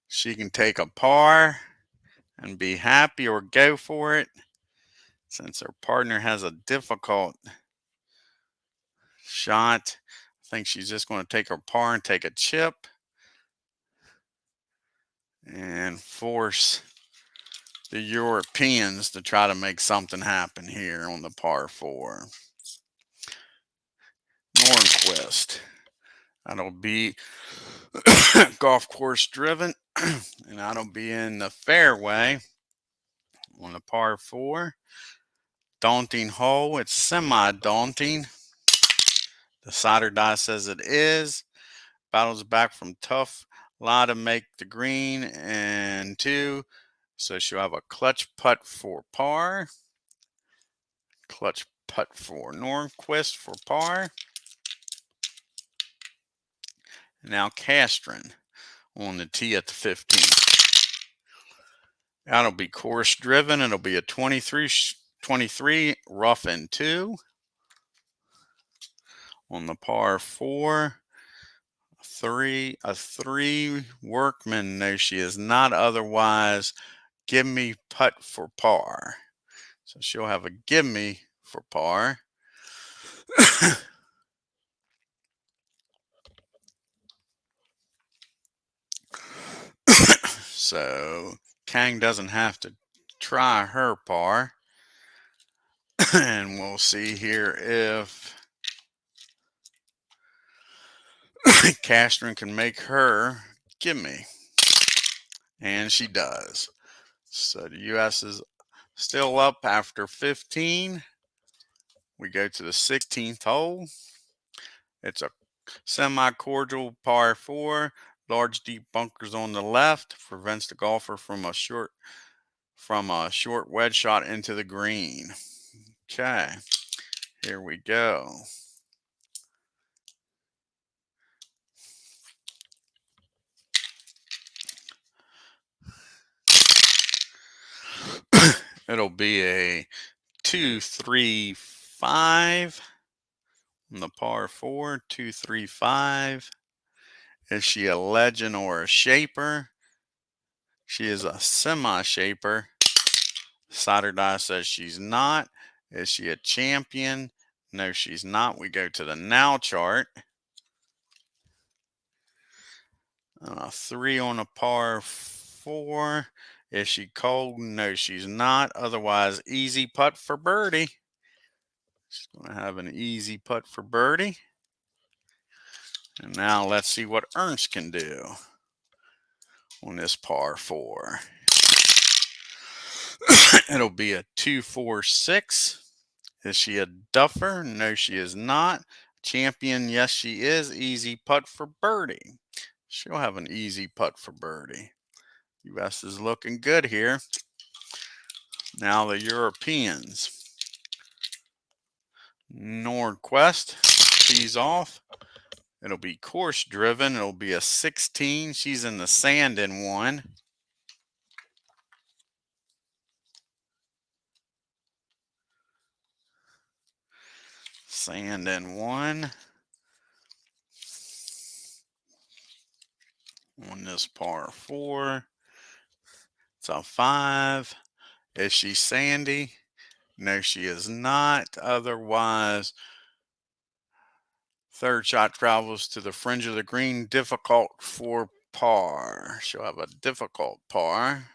She can take a par and be happy or go for it. Since her partner has a difficult shot, I think she's just going to take her par and take a chip and force the Europeans to try to make something happen here on the par 4. NORDQVIST. That'll be golf course driven, and that'll be in the fairway on the par 4. Daunting hole. It's semi-daunting. The sider die says it is. Battles back from tough lie to make the green and 2. So she'll have a clutch putt for par. Clutch putt for NORDQVIST for par. Now CASTREN on the tee at the 15th. That'll be course driven. It'll be a 23 rough and 2. On the par 4. A 3 workman. No, she is not. Otherwise, give me putt for par. So she'll have a give me for par. So KANG doesn't have to try her par. And we'll see here if CASTREN can make her give me. And she does. So the U.S. is still up after 15. We go to the 16th hole. It's a semi-cordial par 4. Large deep bunkers on the left prevents the golfer from a short wedge shot into the green. Okay, here we go. It'll be a 2-3-5 on the par 4. 2-3-5. Is she a legend or a shaper? She is a semi-shaper. Sider die says she's not. Is she a champion? No, she's not. We go to the now chart. 3 on a par 4. Is she cold? No, she's not. Otherwise, easy putt for birdie. She's going to have an easy putt for birdie. And now let's see what ERNST can do on this par 4. It'll be a 2-4-6. Is she a duffer? No, she is not. Champion? Yes, she is. Easy putt for birdie. She'll have an easy putt for birdie. U.S. is looking good here. Now the Europeans. NORDQVIST tees off. It'll be course driven. It'll be a 16. She's in the sand in 1. Sand in 1. On this par 4. It's a 5. Is she sandy? No, she is not. Otherwise, third shot travels to the fringe of the green. Difficult for par. She'll have a difficult par.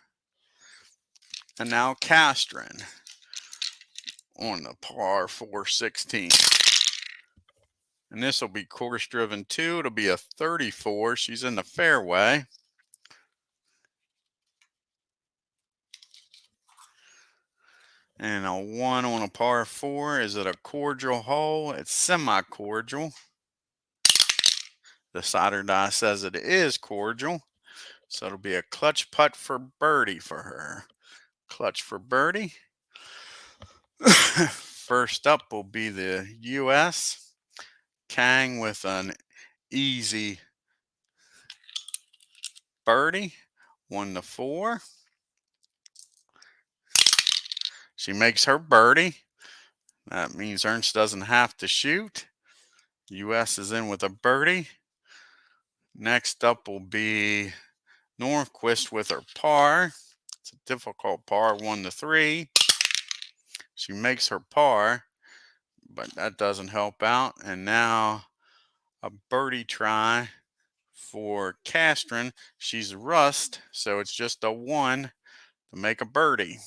And now CASTREN on the par 4 16. And this will be course driven 2. It'll be a 34. She's in the fairway. And a 1 on a par 4. Is it a cordial hole? It's semi-cordial. The sider die says it is cordial. So it'll be a clutch putt for birdie for her. Clutch for birdie. First up will be the U.S. KANG with an easy birdie. 1-4. She makes her birdie. That means ERNST doesn't have to shoot. U.S. is in with a birdie. Next up will be NORDQVIST with her par. It's a difficult par, 1-3. She makes her par, but that doesn't help out. And now a birdie try for CASTREN. She's rust, so it's just a 1 to make a birdie.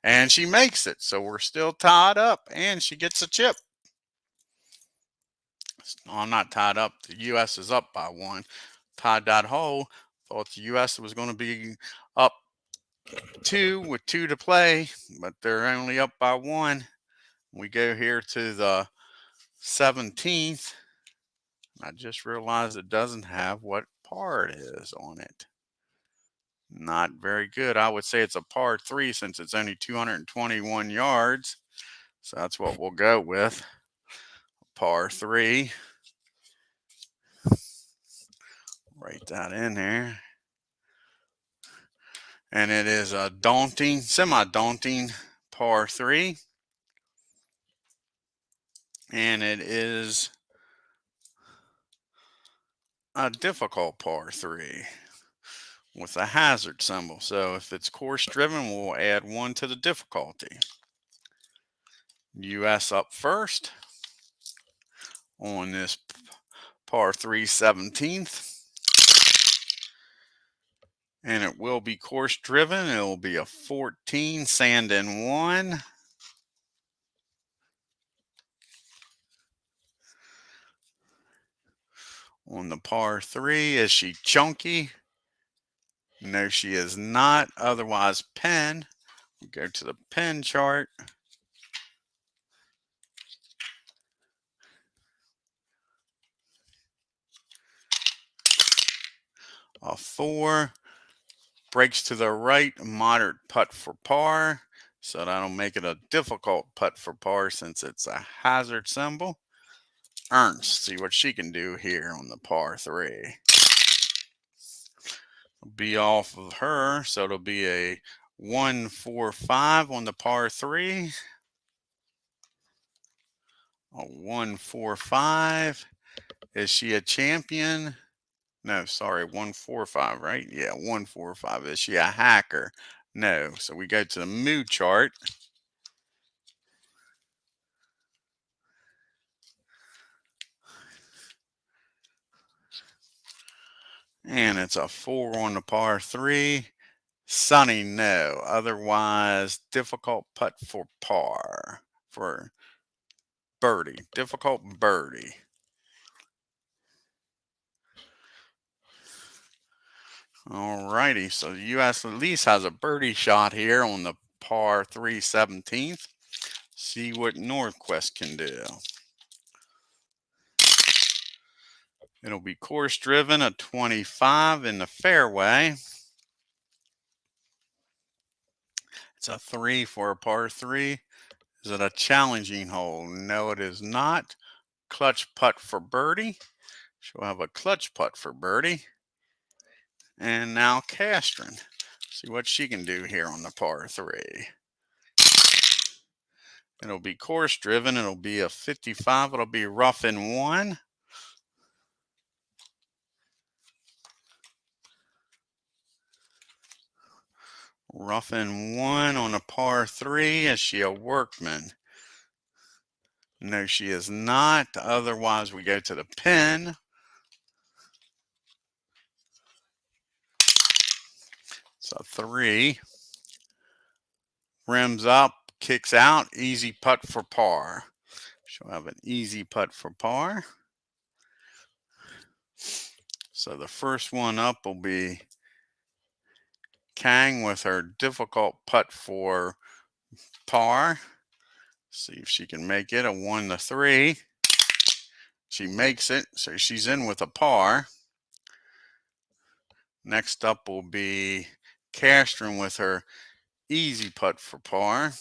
And she makes it, so we're still tied up, and she gets a chip. No, I'm not tied up. The U.S. is up by 1. Tied that hole. Thought the U.S. was going to be up 2 with 2 to play, but they're only up by 1. We go here to the 17th. I just realized it doesn't have what par it is on it. Not very good. I would say it's a par 3 since it's only 221 yards. So that's what we'll go with. Par 3. Write that in there. And it is a daunting, semi-daunting par 3. And it is a difficult par 3 with a hazard symbol. So if it's course driven, we'll add 1 to the difficulty. U.S. up first on this par 3 17th. And it will be course driven. It will be a 14 sand and 1. On the par 3, is she chunky? No, she is not. Otherwise, pen. We go to the pen chart. A 4. Breaks to the right, moderate putt for par. So that'll make it a difficult putt for par since it's a hazard symbol. ERNST, see what she can do here on the par 3. Be off of her, so it'll be a 1-4-5 on the par 3. A 1-4-5. Is she a champion? No, sorry, 1-4-5, right? Yeah, 1-4-5. Is she a hacker? No. So we go to the mood chart. And it's a 4 on the par 3. Sunny, no. Otherwise, difficult putt for par. For birdie. Difficult birdie. Alrighty, so the U.S. at least has a birdie shot here on the par 3 17th. See what NORDQVIST can do. It'll be course driven, a 25 in the fairway. It's a 3 for a par 3. Is it a challenging hole? No, it is not. Clutch putt for birdie. She'll have a clutch putt for birdie. And now CASTREN. See what she can do here on the par 3. It'll be course driven. It'll be a 55. It'll be rough in 1. Rough in 1 on a par 3. Is she a workman? No, she is not. Otherwise, we go to the pin. It's a 3. Rims up, kicks out, easy putt for par. She'll have an easy putt for par. So the first one up will be KANG with her difficult putt for par. See if she can make it, a 1-3. She makes it, so she's in with a par. Next up will be CASTREN with her easy putt for par.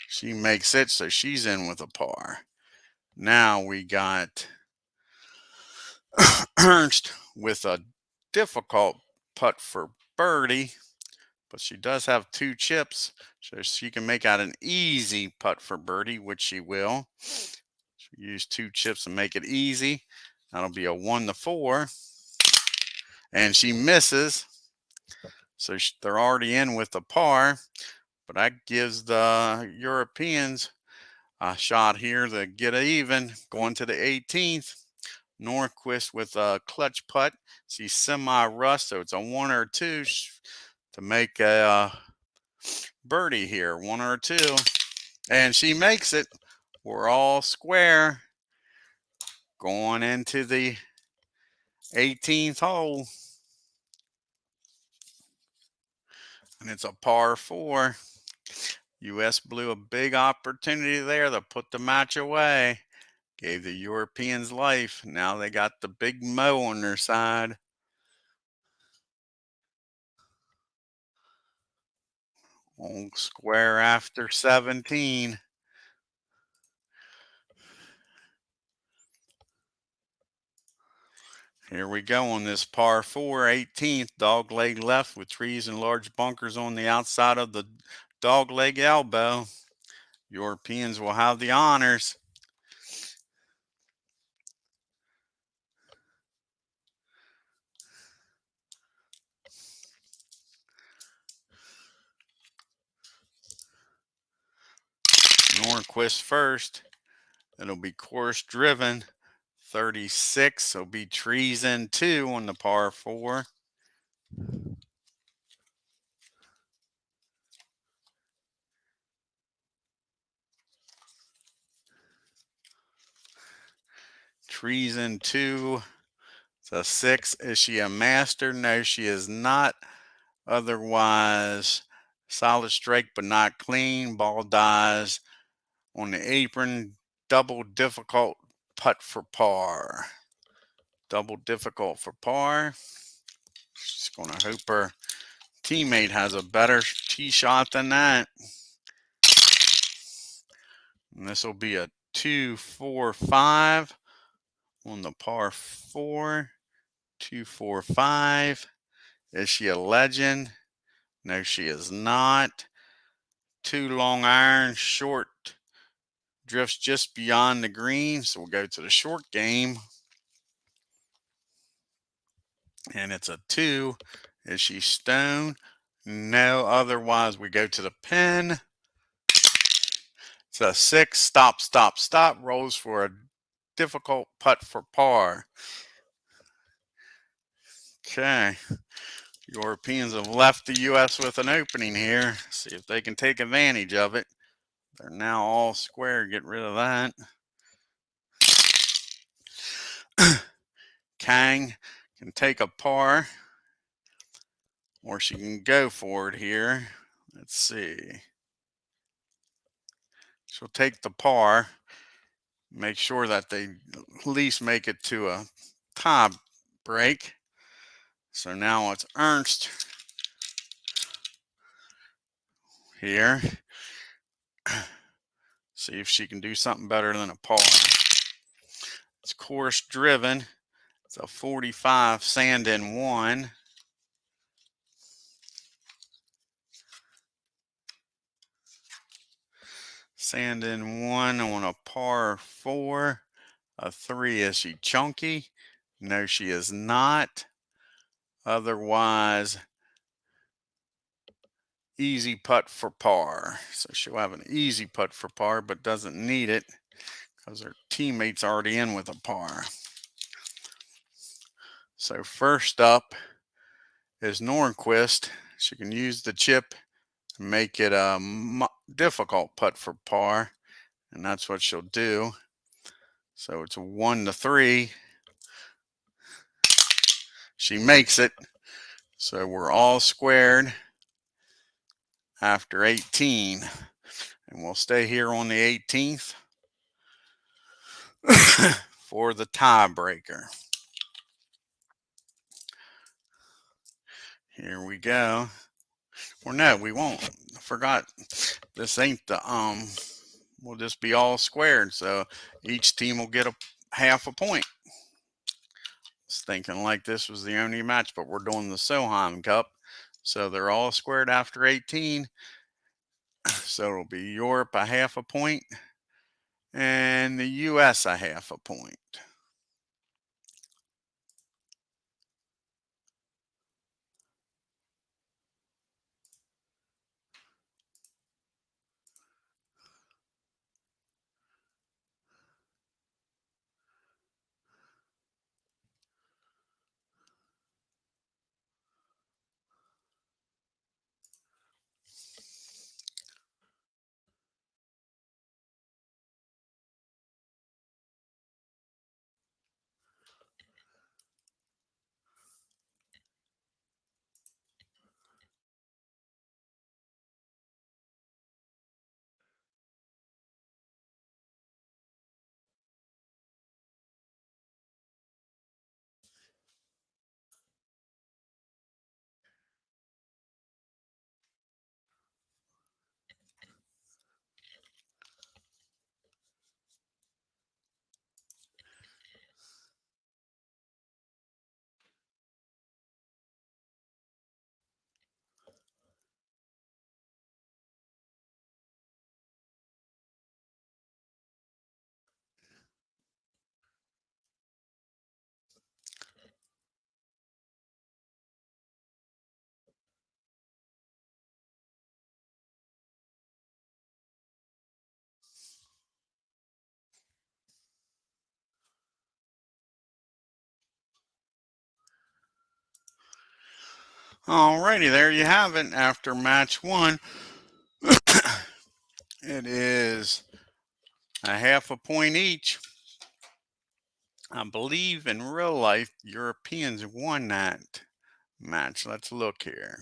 She makes it, so she's in with a par. Now we got ERNST with a difficult putt for birdie, but she does have 2 chips, so she can make out an easy putt for birdie, which she will. She'll use 2 chips and make it easy. That'll be a 1-4, and she misses. So they're already in with a par, but that gives the Europeans a shot here to get even, going to the 18th. Nordqvist with a clutch putt. See semi-rust, so it's a 1 or 2 to make a birdie here, 1 or 2. And she makes it. We're all square going into the 18th hole. And it's a par 4. U.S. blew a big opportunity there to put the match away. Gave the Europeans life. Now they got the big mo on their side. On square after 17. Here we go on this par 4, 18th, dog leg left with trees and large bunkers on the outside of the dog leg elbow. Europeans will have the honors. Nordqvist first. It'll be course driven. 36. It'll be trees in 2 on the par 4. Trees in 2. It's a 6. Is she a master? No, she is not. Otherwise, solid strike but not clean. Ball dies on the apron. Double difficult putt for par. Double difficult for par. She's going to hope her teammate has a better tee shot than that. And this will be a 2-4-5 on the par 4. 2-4-5. Is she a legend? No, she is not. 2 long iron, short, drifts just beyond the green. So we'll go to the short game. And it's a 2. Is she stone? No, otherwise we go to the pin. It's a 6. Stop, stop, stop. Rolls for a difficult putt for par. Okay. Europeans have left the U.S. with an opening here. See if they can take advantage of it. They're now all square. Get rid of that. KANG can take a par, or she can go for it here. Let's see. She'll take the par. Make sure that they at least make it to a tie break. So now it's ERNST here. See if she can do something better than a par. It's course driven. It's a 45, sand in 1. Sand in 1 on a par 4. A 3. Is she chunky? No, she is not. Otherwise, easy putt for par. So she'll have an easy putt for par, but doesn't need it because her teammate's already in with a par. So first up is Nordqvist. She can use the chip and make it a difficult putt for par, and that's what she'll do. So it's a 1-3. She makes it. So we're all squared after 18. And we'll stay here on the 18th for the tiebreaker. Here we go. Or no, we won't. I forgot. This ain't the we'll just be all squared. So each team will get a half a point. I was thinking like this was the only match, but we're doing the Solheim Cup. So they're all squared after 18. So it'll be Europe a half a point and the US a half a point. Alrighty, there you have it. After match one, it is a half a point each. I believe in real life, Europeans won that match. Let's look here.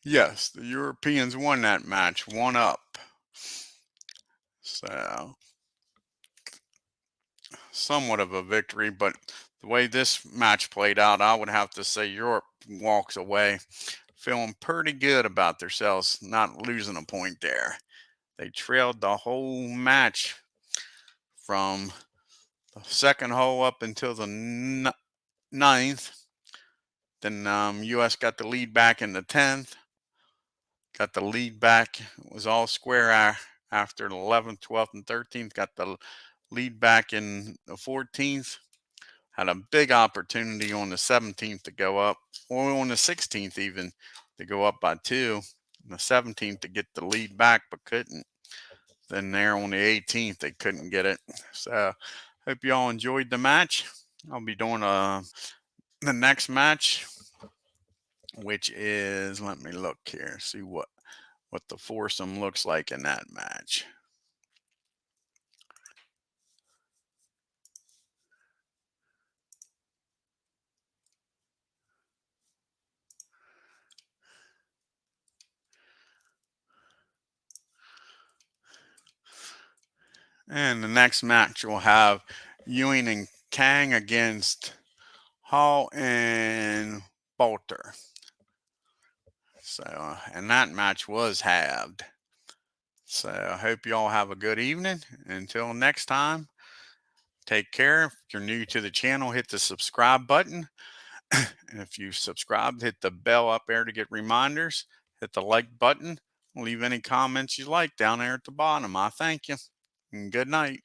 Yes, the Europeans won that match, 1-up. So, somewhat of a victory, but the way this match played out, I would have to say Europe walks away feeling pretty good about themselves, not losing a point there. They trailed the whole match from the second hole up until the ninth. Then U.S. got the lead back in the 10th. Got the lead back. It was all square after the 11th, 12th, and 13th. Got the lead back in the 14th. Had a big opportunity on the 17th to go up, or on the 16th even, to go up by 2. And the 17th to get the lead back, but couldn't. Then there on the 18th, they couldn't get it. So hope you all enjoyed the match. I'll be doing the next match, which is, let me look here, see what the foursome looks like in that match. And the next match will have Ewing and Kang against Hall and Bolter. So, and that match was halved. So I hope you all have a good evening. Until next time, take care. If you're new to the channel, hit the subscribe button. And if you subscribed, hit the bell up there to get reminders. Hit the like button. Leave any comments you like down there at the bottom. I thank you. And good night.